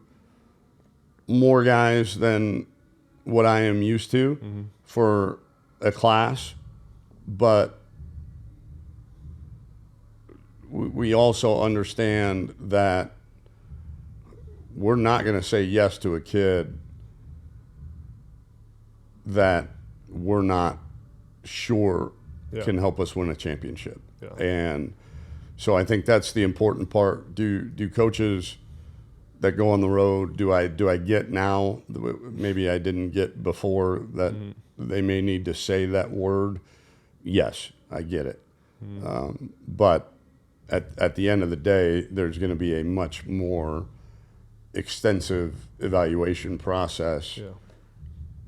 more guys than what I am used to for a class, but we also understand that we're not going to say yes to a kid that we're not sure can help us win a championship. And so I think that's the important part. Do coaches that go on the road, do I get now, maybe I didn't get before, that they may need to say that word? Yes, I get it. But at the end of the day, there's going to be a much more extensive evaluation process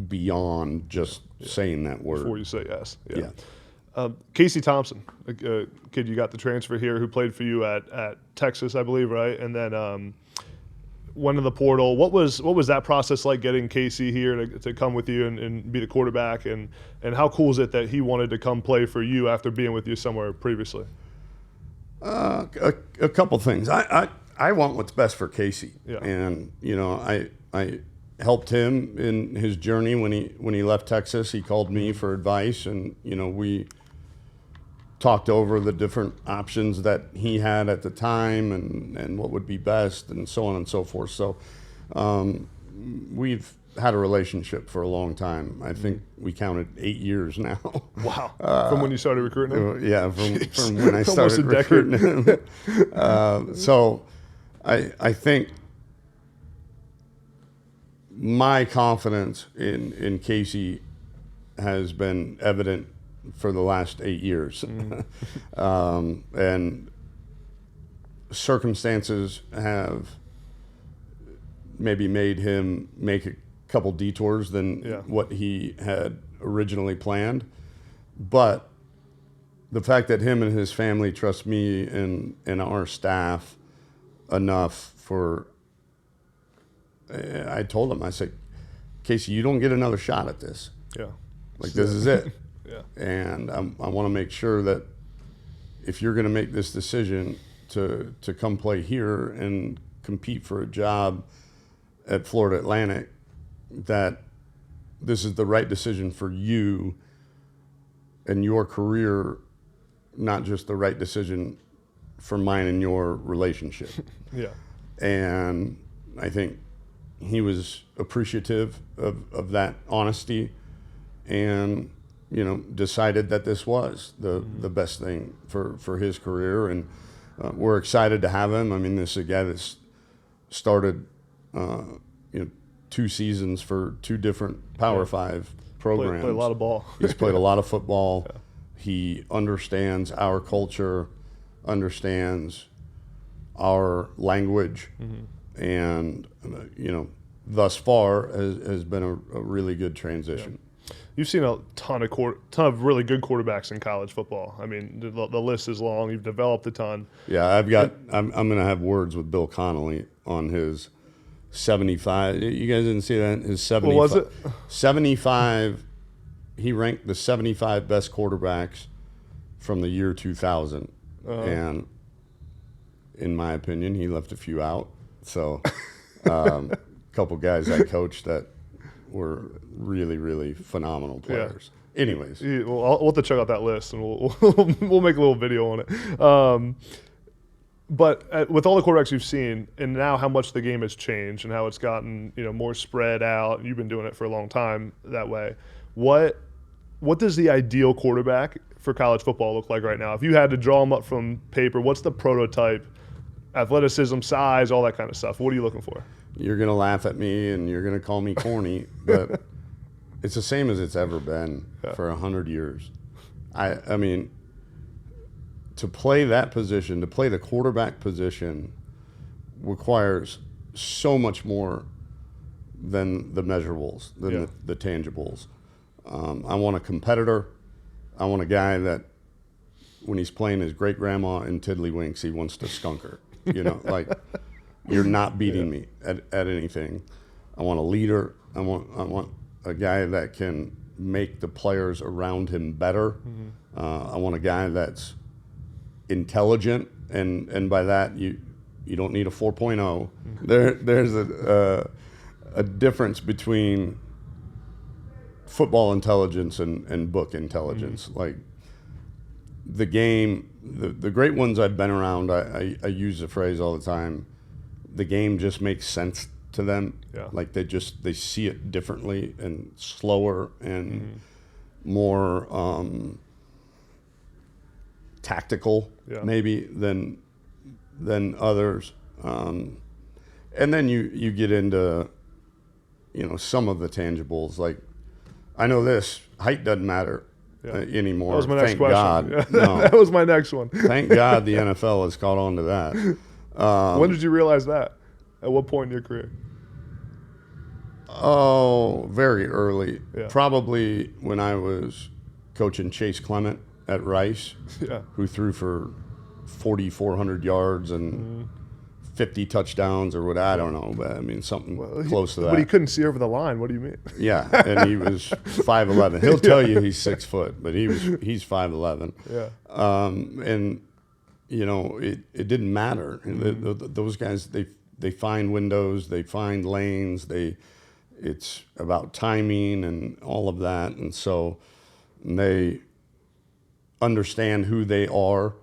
beyond just saying that word. Before you say yes. Casey Thompson, a kid you got the transfer here who played for you at Texas, I believe, right? And then went in the portal. What was that process like, getting Casey here to come with you and be the quarterback? And how cool is it that he wanted to come play for you after being with you somewhere previously? A couple things. I want what's best for Casey, and I helped him in his journey when he left Texas. He called me for advice, and we talked over the different options that he had at the time and what would be best, and so on and so forth. So we've had a relationship for a long time. I think we counted 8 years now. Wow. From when you started recruiting him? Yeah, from when I started recruiting him. So I think my confidence in Casey has been evident for the last 8 years. And circumstances have maybe made him make a couple detours than what he had originally planned. But the fact that him and his family trust me and our staff enough for I told him, I said, Casey, you don't get another shot at this. Yeah. Like, this is it. Yeah. And I want to make sure that if you're going to make this decision to come play here and compete for a job at Florida Atlantic, that this is the right decision for you and your career, not just the right decision for mine and your relationship. Yeah. And I think he was appreciative of that honesty and, decided that this was the best thing for his career. And we're excited to have him. I mean, this is a guy that's started, 2 seasons for 2 different Power 5 programs. Played a lot of ball. He's played a lot of football. Yeah. He understands our culture, understands our language, and thus far has been a really good transition. Yeah. You've seen a ton of really good quarterbacks in college football. I mean, the list is long. You've developed a ton. Yeah, I'm going to have words with Bill Connolly on his 75. You guys didn't see that? His 75. What was it? 75. He ranked the 75 best quarterbacks from the year 2000, and in my opinion, he left a few out. So, a couple guys I coached that were really, really phenomenal players. Yeah. Anyways, we'll have to check out that list, and we'll make a little video on it. But with all the quarterbacks you've seen, and now how much the game has changed, and how it's gotten more spread out, you've been doing it for a long time that way. What does the ideal quarterback for college football look like right now? If you had to draw them up from paper, what's the prototype? Athleticism, size, all that kind of stuff. What are you looking for? You're going to laugh at me and you're going to call me corny, but it's the same as it's ever been for 100 years. I mean, to play that position, to play the quarterback position, requires so much more than the measurables, than the tangibles. I want a competitor. I want a guy that when he's playing his great-grandma in Tiddlywinks, he wants to skunk her. Like, you're not beating me at anything. I want a leader. I want a guy that can make the players around him better. I want a guy that's intelligent, and by that you don't need a 4.0. There's a difference between football intelligence and book intelligence. Like, the game, the great ones I've been around, I use the phrase all the time, the game just makes sense to them. Yeah. Like, they see it differently and slower and more tactical maybe than others. And then you get into some of the tangibles. Like, I know this, height doesn't matter anymore. That was my next Thank question. God. Yeah. No. That was my next one. Thank God the NFL has caught on to that. When did you realize that? At what point in your career? Oh, very early. Yeah. Probably when I was coaching Chase Clement at Rice, who threw for 4,400 yards and 50 touchdowns or what, I don't know, but I mean something close to that. But he couldn't see over the line. What do you mean? Yeah, and he was 5'11". He'll tell you he's 6 foot, but he's 5'11". Yeah. And it didn't matter. Those guys, they find windows, they find lanes, it's about timing and all of that, and so they understand who they are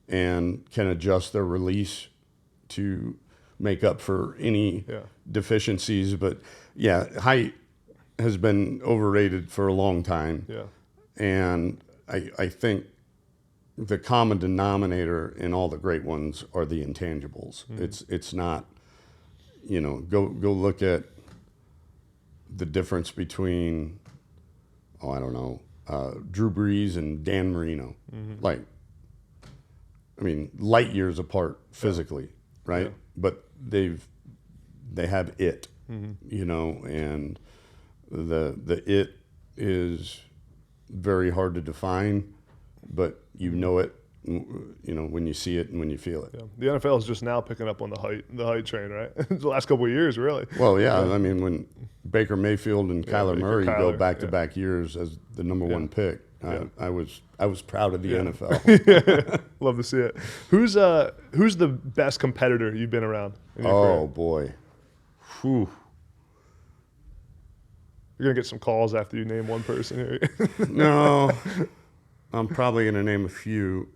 and can adjust their release to make up for any deficiencies. But height has been overrated for a long time. Yeah. And I think the common denominator in all the great ones are the intangibles. It's not, go look at the difference between, I don't know, Drew Brees and Dan Marino. Like, I mean, light years apart physically, right? Yeah. But they have it, and the it is very hard to define, but you know it when you see it and when you feel it. Yeah. The NFL is just now picking up on the height train, right? The last couple of years, really. Well, yeah. I mean, when Baker Mayfield and Kyler Murray go back-to-back years as the number one pick, I was proud of the NFL. Love to see it. Who's the best competitor you've been around in your career? Boy. Whew. You're going to get some calls after you name one person here. No. I'm probably going to name a few.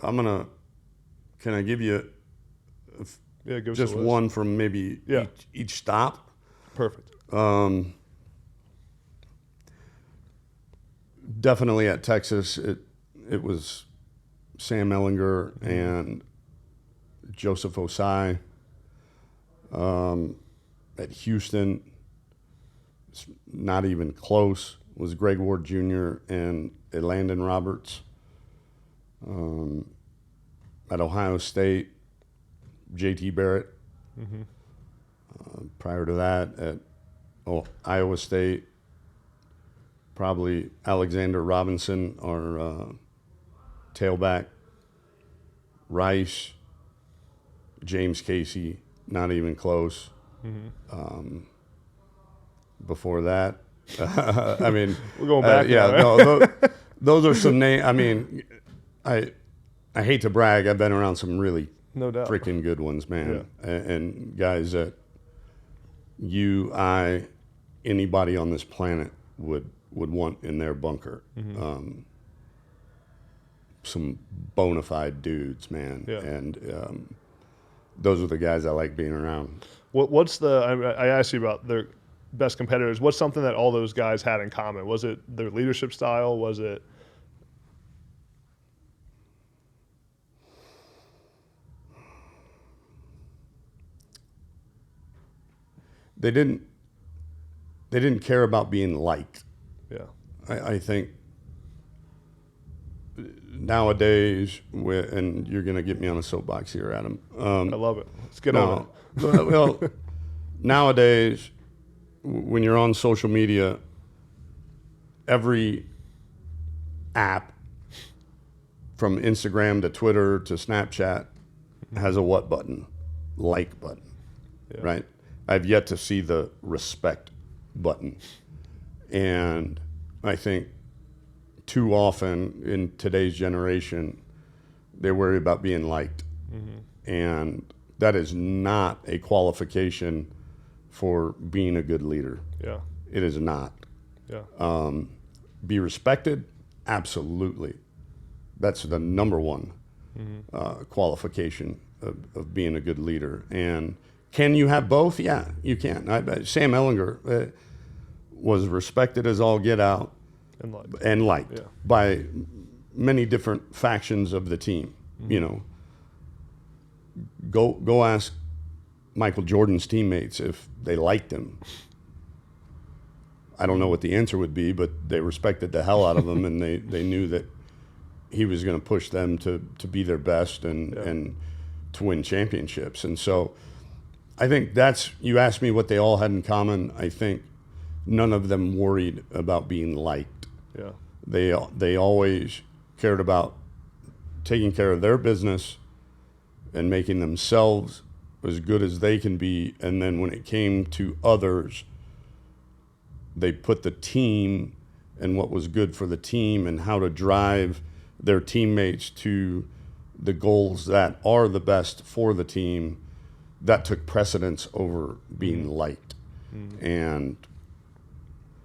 Can I give you give just one from maybe each stop? Perfect. Definitely at Texas, it was Sam Ellinger and Joseph Osai. At Houston, it's not even close, was Greg Ward Jr. and Landon Roberts. At Ohio State, J.T. Barrett. Prior to that, at Iowa State, probably Alexander Robinson, our tailback. Rice, James Casey, not even close. Before that, I mean, we're going back. Now, right? Those are some names. I mean, I hate to brag. I've been around some really freaking good ones, man, and guys that anybody on this planet would want in their bunker. Some bona fide dudes, man, and those are the guys I like being around. What's I asked you about their best competitors. What's something that all those guys had in common? Was it their leadership style? Was it? They didn't care about being liked. Yeah. I think nowadays, and you're going to get me on a soapbox here, Adam. I love it. Let's get on it. Well, nowadays, when you're on social media, every app, from Instagram to Twitter to Snapchat, has a what button? Like button, right? I've yet to see the respect button. And I think too often in today's generation, they worry about being liked. And that is not a qualification for being a good leader. Yeah. It is not. Yeah. Be respected? Absolutely. That's the number one qualification of being a good leader. And can you have both? Yeah, you can. Sam Ellinger was respected as all get out and liked by many different factions of the team. You know, go ask Michael Jordan's teammates if they liked him. I don't know what the answer would be, but they respected the hell out of him, and they knew that he was going to push them to be their best and to win championships. And so I think you asked me what they all had in common. I think none of them worried about being liked. Yeah. They always cared about taking care of their business and making themselves as good as they can be. And then when it came to others, they put the team and what was good for the team and how to drive their teammates to the goals that are the best for the team. That took precedence over being liked. And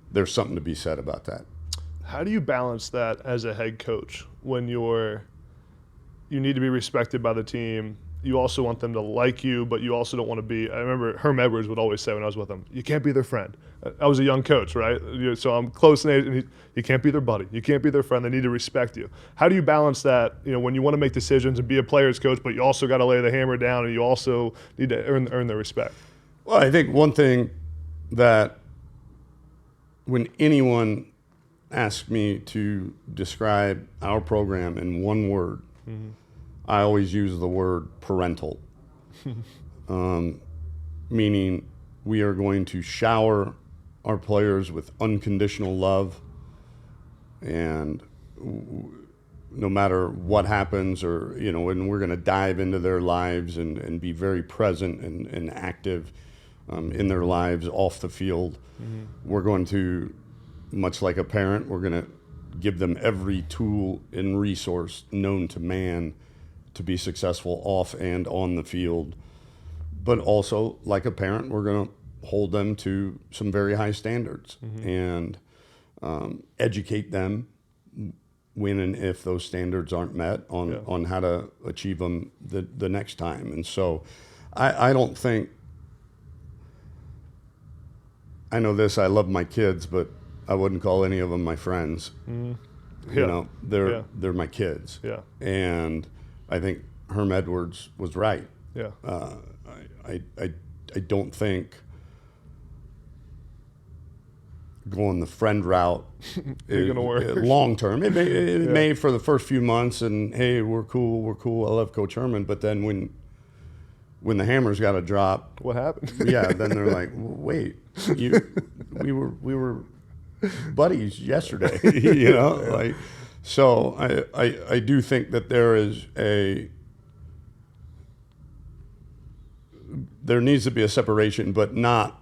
there's something to be said about that. How do you balance that as a head coach when you need to be respected by the team? You also want them to like you, but you also don't want to be. I remember Herm Edwards would always say when I was with him, you can't be their friend. I was a young coach, right? So I'm close in age, and you can't be their buddy. You can't be their friend. They need to respect you. How do you balance that, when you want to make decisions and be a player's coach, but you also got to lay the hammer down and you also need to earn their respect? Well, I think one thing that when anyone asks me to describe our program in one word, I always use the word parental, meaning we are going to shower our players with unconditional love, and no matter what happens, or and we're going to dive into their lives and be very present and active in their lives off the field. We're going to, much like a parent, we're going to give them every tool and resource known to man to be successful off and on the field. But also, like a parent, we're going to hold them to some very high standards and educate them when and if those standards aren't met on how to achieve them the next time. And so I don't think, I know this, I love my kids, but I wouldn't call any of them my friends. They're my kids. Yeah. And I think Herm Edwards was right. Yeah. I don't think going the friend route is going to work long term. It may for the first few months, and hey, we're cool. I love Coach Herman, but then when the hammer's got to drop, what happened? Yeah, then they're like, wait, we were buddies yesterday, like. So I do think that there needs to be a separation, but not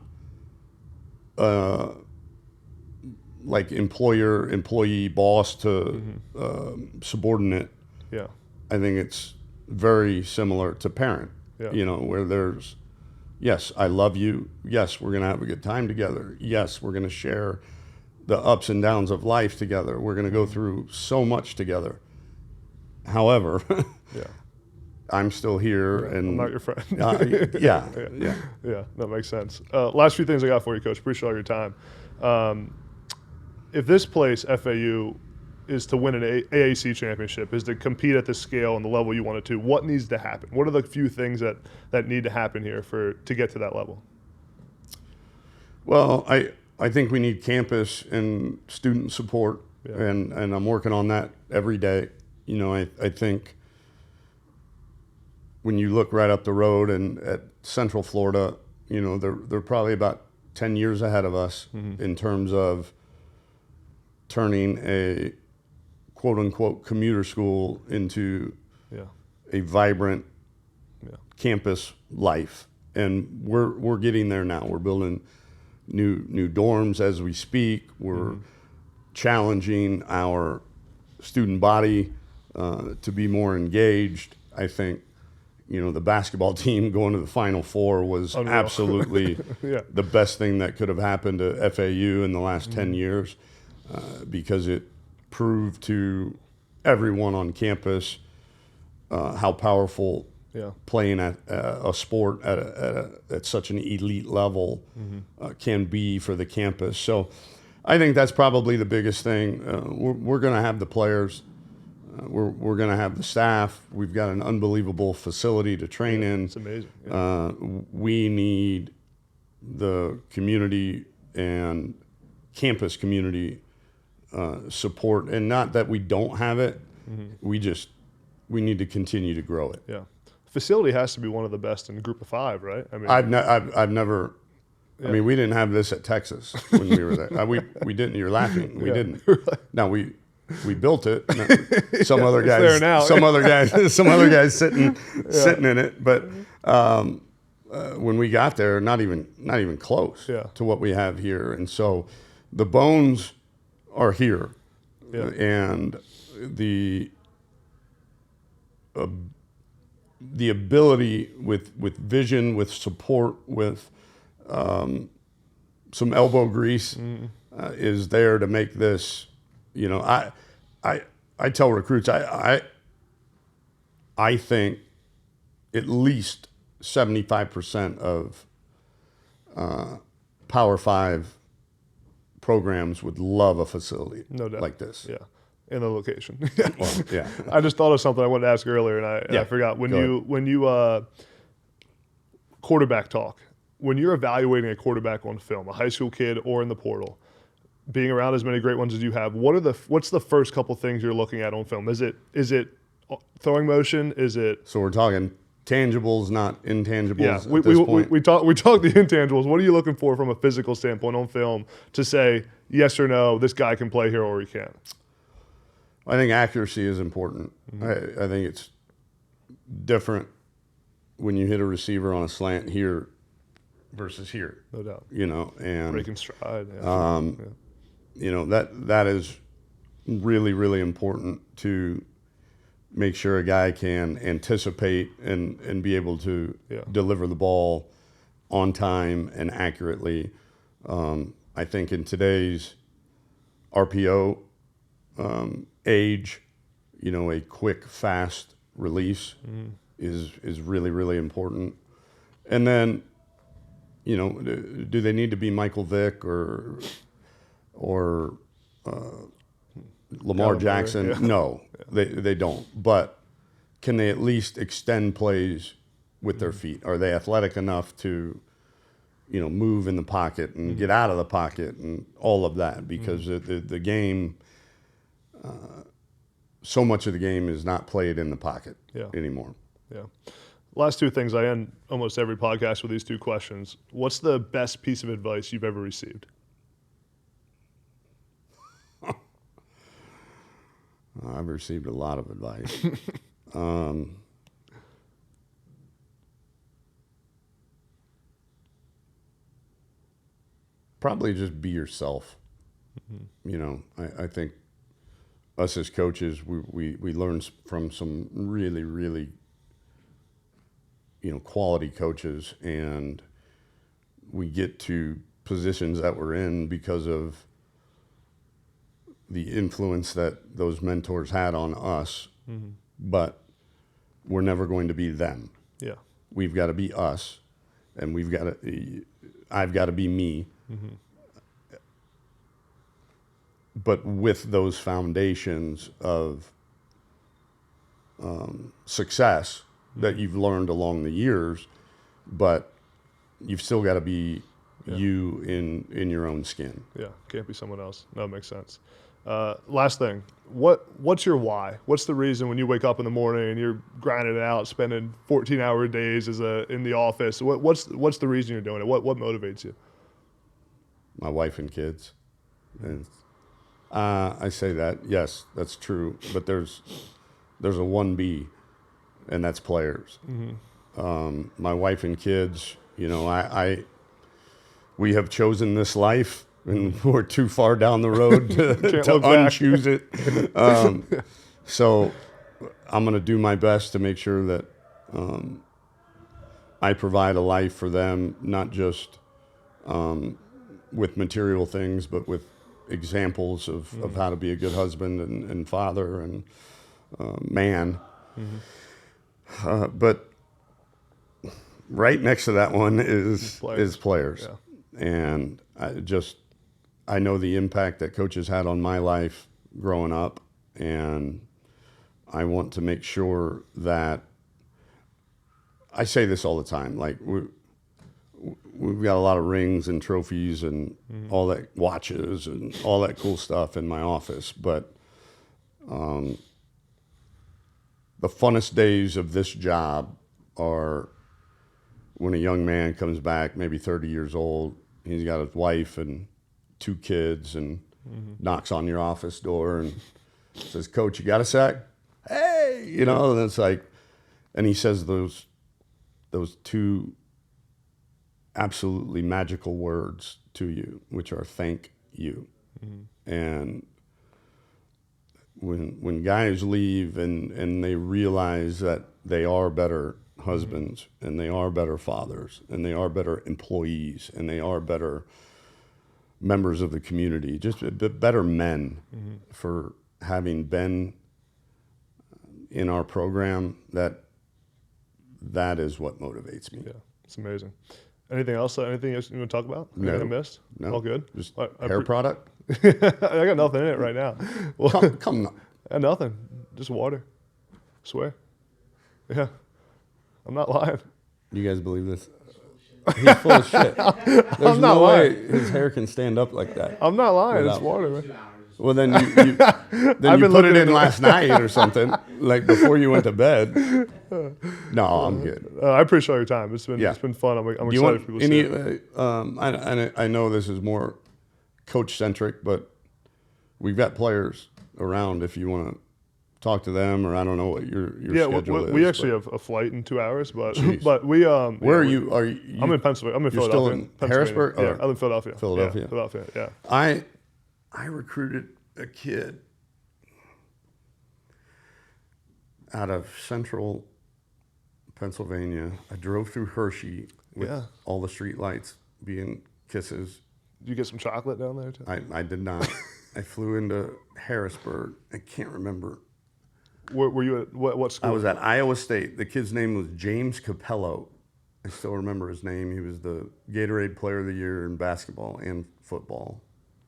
like employee, boss to subordinate. Yeah. I think it's very similar to parent, where there's, yes, I love you. Yes, we're going to have a good time together. Yes, we're going to share the ups and downs of life together. We're going to go through so much together. However, I'm still here, and I'm not your friend. Yeah, that makes sense. Last few things I got for you, Coach. Appreciate all your time. If this place, FAU, is to win an AAC championship, is to compete at the scale and the level you want it to, what needs to happen? What are the few things that need to happen here to get to that level? Well, I think we need campus and student support, and I'm working on that every day. I think when you look right up the road and at Central Florida, they're probably about 10 years ahead of us in terms of turning a quote-unquote commuter school into a vibrant campus life. And we're getting there now. We're building new dorms as we speak. We're challenging our student body to be more engaged. I think, the basketball team going to the Final Four was unreal. Absolutely the best thing that could have happened to FAU in the last 10 years because it proved to everyone on campus how powerful playing at a sport at such an elite level can be for the campus. So I think that's probably the biggest thing. We're going to have the players. We're going to have the staff. We've got an unbelievable facility to train in. It's amazing. We need the community and campus community support, and not that we don't have it. We need to continue to grow it. Yeah. Facility has to be one of the best in Group of Five, right? I mean, I've never. I mean, we didn't have this at Texas when we were there. We didn't. You're laughing. We didn't. Now we built it. Some other guys. There now. Some other guys sitting in it. But when we got there, not even close to what we have here. And so the bones are here, and the ability with vision, with support, with some elbow grease is there to make this. I tell recruits I think at least 75% of Power 5 programs would love a facility like this. Yeah. In the location. Well, yeah. I just thought of something I wanted to ask earlier, and I forgot. When you quarterback talk, when you're evaluating a quarterback on film, a high school kid or in the portal, being around as many great ones as you have, what's the first couple things you're looking at on film? Is it throwing motion? Is it? So we're talking tangibles, not intangibles. Yeah, at this point. we talk the intangibles. What are you looking for from a physical standpoint on film to say yes or no, this guy can play here or he can't? I think accuracy is important. I think it's different when you hit a receiver on a slant here versus here. No doubt. And breaking stride. Yeah, that is really, really important to make sure a guy can anticipate and be able to deliver the ball on time and accurately. I think in today's RPO age, a quick, fast release is really, really important. And then, do they need to be Michael Vick or Lamar Jackson? Yeah. No, they don't. But can they at least extend plays with their feet? Are they athletic enough to, move in the pocket and get out of the pocket and all of that? Because the game, so much of the game is not played in the pocket anymore. Yeah. Last two things. I end almost every podcast with these two questions. What's the best piece of advice you've ever received? I've received a lot of advice. Probably just be yourself. I think us as coaches, we learn from some really, really, quality coaches, and we get to positions that we're in because of the influence that those mentors had on us, but we're never going to be them. Yeah. We've got to be us, and I've got to be me. But with those foundations of success that you've learned along the years, but you've still got to be you in your own skin. Yeah, can't be someone else. No, it makes sense. Last thing, what's your why? What's the reason when you wake up in the morning and you're grinding it out, spending 14-hour days in the office? What's the reason you're doing it? What motivates you? My wife and kids. And I say that, yes, that's true, but there's a 1B, and that's players. My wife and kids, we have chosen this life, and we're too far down the road to unchoose it. So I'm going to do my best to make sure that I provide a life for them, not just with material things, but with examples of how to be a good husband and father and man. But right next to that one is players. Yeah. And I know the impact that coaches had on my life growing up, and I want to make sure that I say this all the time, like we've got a lot of rings and trophies and all that, watches and all that cool stuff in my office. But the funnest days of this job are when a young man comes back, maybe 30 years old. He's got his wife and 2 kids and knocks on your office door and says, "Coach, you got a sec?" Hey, and it's like, and he says those 2 absolutely magical words to you, which are thank you. And when guys leave and they realize that they are better husbands and they are better fathers and they are better employees and they are better members of the community, just better men for having been in our program, that is what motivates me. Yeah, it's amazing. Anything else? Anything else you want to talk about? No. Anything I missed? No. All good? Just hair product? I got nothing in it right now. Well, Come on. Nothing. Just water. Swear. Yeah. I'm not lying. You guys believe this? He's full of shit. There's no way his hair can stand up like that. I'm not lying. Without- It's water, man. 2 hours. Well, then you put it in last night or something, like before you went to bed. No, I'm good. I appreciate your time. It's been fun. I'm excited for people to see it. I know this is more coach-centric, but we've got players around if you want to talk to them, or I don't know what your schedule is. We actually have a flight in 2 hours, but we Where are you? Are you? I'm in Pennsylvania. I'm in you're Philadelphia. Still in Harrisburg? Yeah, I live in Philadelphia. Philadelphia. Yeah. I recruited a kid out of central Pennsylvania. I drove through Hershey with all the street lights being kisses. Did you get some chocolate down there too? I did not. I flew into Harrisburg. I can't remember. Were you at what school? I was at Iowa State. The kid's name was James Capello. I still remember his name. He was the Gatorade Player of the Year in basketball and football,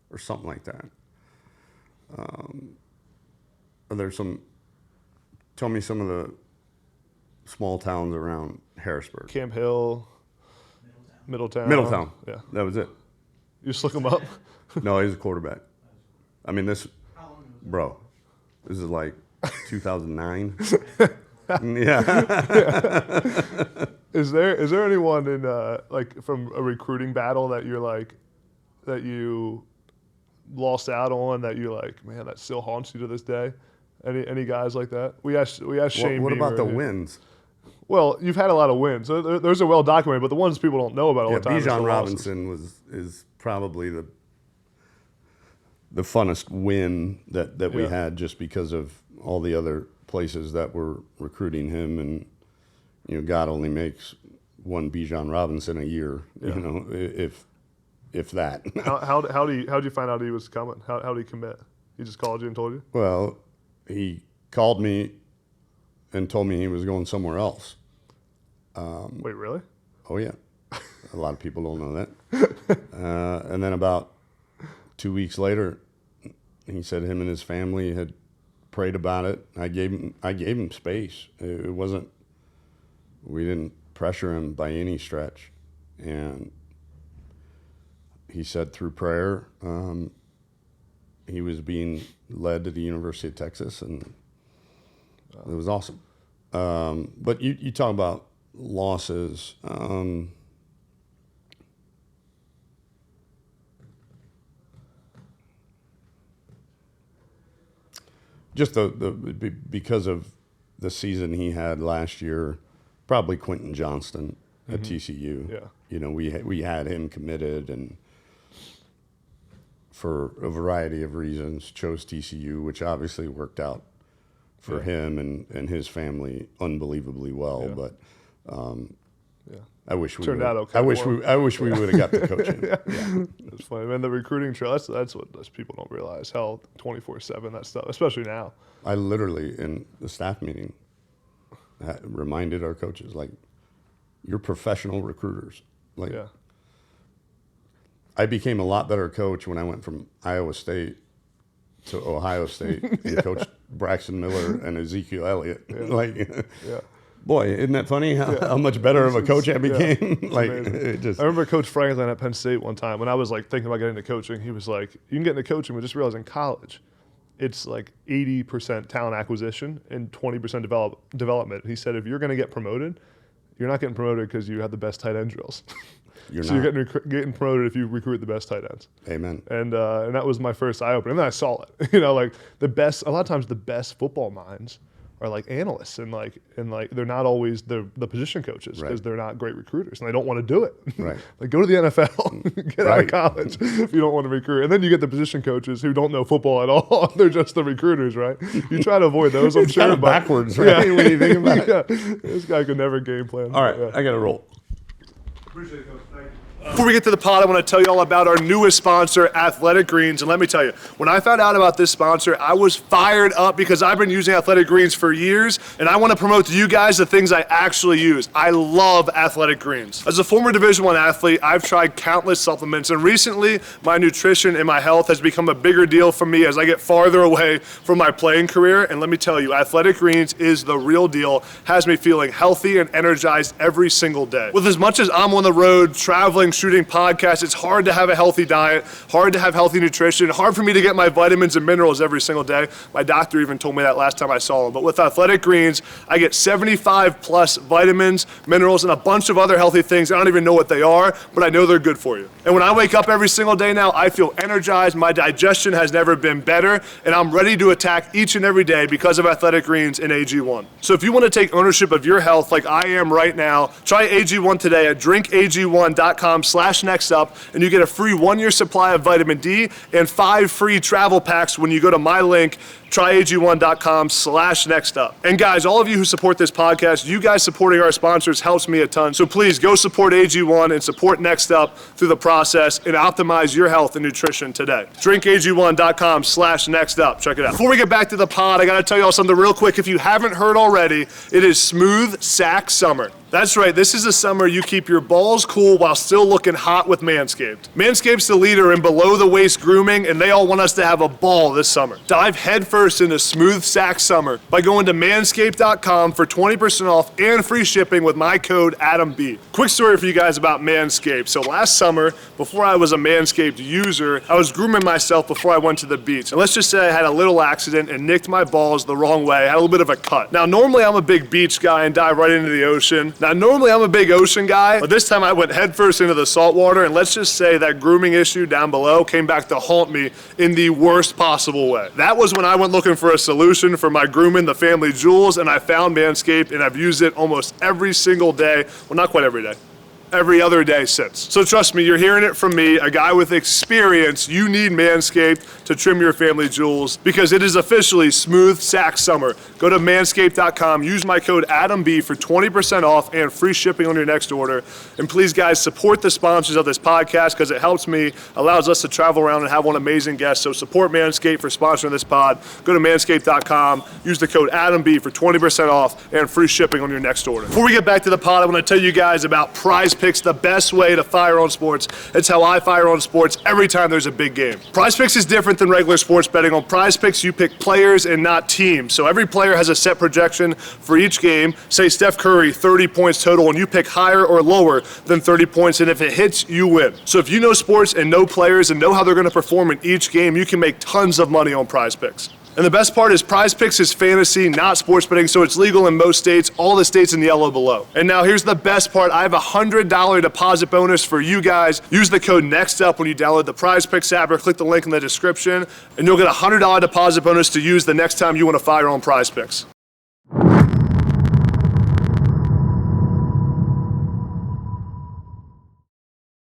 or something like that. There's some. Tell me some of the small towns around Harrisburg. Camp Hill, Middletown. Yeah, that was it. You just look him up. No, he's a quarterback. I mean, this is like 2009. Yeah. Is there anyone in like from a recruiting battle that you're like that you lost out on that you're like, man, that still haunts you to this day? Any guys like that? We asked Shane. What Beamer about the wins? Well, you've had a lot of wins. So those are well documented, but the ones people don't know about all the time. Bijan Robinson is probably the funnest win that we had, just because of all the other places that were recruiting him, and God only makes one Bijan Robinson a year. If that. How did you find out he was coming? How did he commit? He just called you and told you? Well, he called me and told me he was going somewhere else. Wait, really? Oh yeah, a lot of people don't know that. And then about 2 weeks later, he said him and his family had prayed about it. I gave him space. It wasn't. We didn't pressure him by any stretch, and he said through prayer, he was being led to the University of Texas, and it was awesome. But you talk about losses. Just because of the season he had last year, probably Quentin Johnston at TCU. Yeah. We had him committed, and for a variety of reasons chose TCU, which obviously worked out for him and his family unbelievably well. Yeah. But I wish we turned out okay. I wish we would have got the coaching. Yeah. That's funny, man. The recruiting trail, that's what those people don't realize, how 24/7 that stuff, especially now. I literally, in the staff meeting, reminded our coaches, like, you're professional recruiters. Like, I became a lot better coach when I went from Iowa State to Ohio State and coached Braxton Miller and Ezekiel Elliott. Boy, isn't that funny how much better of a coach I became? I remember Coach Franklin at Penn State one time when I was like thinking about getting into coaching. He was like, "You can get into coaching, but just realize in college, it's like 80% talent acquisition and 20% development." He said, "If you're going to get promoted, you're not getting promoted because you have the best tight end drills. You're getting promoted if you recruit the best tight ends." Amen. And that was my first eye opener. And then I saw it. Like a lot of times the best football minds are like analysts, and they're not always the position coaches, because they're not great recruiters and they don't want to do it. Right. Like, go to the NFL, get out of college if you don't want to recruit. And then you get the position coaches who don't know football at all. They're just the recruiters, right? You try to avoid those, I'm sure. Kind of backwards, right? When you think about it. This guy could never game plan. All right, I got to roll. Appreciate it, Coach. Thank you. Before we get to the pod, I want to tell you all about our newest sponsor, Athletic Greens. And let me tell you, when I found out about this sponsor, I was fired up because I've been using Athletic Greens for years, and I want to promote to you guys the things I actually use. I love Athletic Greens. As a former Division I athlete, I've tried countless supplements, and recently my nutrition and my health has become a bigger deal for me as I get farther away from my playing career. And let me tell you, Athletic Greens is the real deal, has me feeling healthy and energized every single day. With as much as I'm on the road, traveling, shooting podcast. It's hard to have a healthy diet, hard to have healthy nutrition, hard for me to get my vitamins and minerals every single day. My doctor even told me that last time I saw him. But with Athletic Greens, I get 75 plus vitamins, minerals, and a bunch of other healthy things. I don't even know what they are, but I know they're good for you. And when I wake up every single day now, I feel energized. My digestion has never been better, and I'm ready to attack each and every day because of Athletic Greens and AG1. So if you want to take ownership of your health like I am right now, try AG1 today at drinkag1.com/nextup, and you get a free 1-year supply of vitamin D and 5 free travel packs when you go to my link, tryag1.com/nextup. And guys, all of you who support this podcast, you guys supporting our sponsors helps me a ton. So please go support AG1 and support Next Up through the process and optimize your health and nutrition today. drinkag1.com/nextup. Check it out. Before we get back to the pod, I got to tell you all something real quick. If you haven't heard already, it is Smooth Sack Summer. That's right, this is a summer you keep your balls cool while still looking hot with Manscaped. Manscaped's the leader in below-the-waist grooming, and they all want us to have a ball this summer. Dive headfirst into Smooth Sack Summer by going to manscaped.com for 20% off and free shipping with my code ADAMB. Quick story for you guys about Manscaped. So last summer, before I was a Manscaped user, I was grooming myself before I went to the beach. And let's just say I had a little accident and nicked my balls the wrong way. I had a little bit of a cut. Now, normally I'm a big beach guy and dive right into the ocean. Now, normally I'm a big ocean guy, but this time I went headfirst into the salt water, and let's just say that grooming issue down below came back to haunt me in the worst possible way. That was when I went looking for a solution for my grooming, the family jewels, and I found Manscaped, and I've used it almost every single day. Well, not quite every day. Every other day since. So trust me, you're hearing it from me, a guy with experience. You need Manscaped to trim your family jewels because it is officially Smooth Sack Summer. Go to manscaped.com, use my code ADAMB for 20% off and free shipping on your next order. And please, guys, support the sponsors of this podcast because it helps me, allows us to travel around and have one amazing guest. So support Manscaped for sponsoring this pod. Go to manscaped.com, use the code ADAMB for 20% off and free shipping on your next order. Before we get back to the pod, I want to tell you guys about Prize Picks, the best way to fire on sports. It's how I fire on sports every time there's a big game. Prize Picks is different than regular sports betting. On Prize Picks, you pick players and not teams. So every player has a set projection for each game. Say Steph Curry, 30 points total, and you pick higher or lower than 30 points, and if it hits, you win. So if you know sports and know players and know how they're going to perform in each game, you can make tons of money on Prize Picks. And the best part is Prize Picks is fantasy, not sports betting, so it's legal in most states, all the states in yellow below. And now here's the best part. I have a $100 deposit bonus for you guys. Use the code NEXTUP when you download the Prize Picks app or click the link in the description, and you'll get a $100 deposit bonus to use the next time you want to fire on Prize Picks.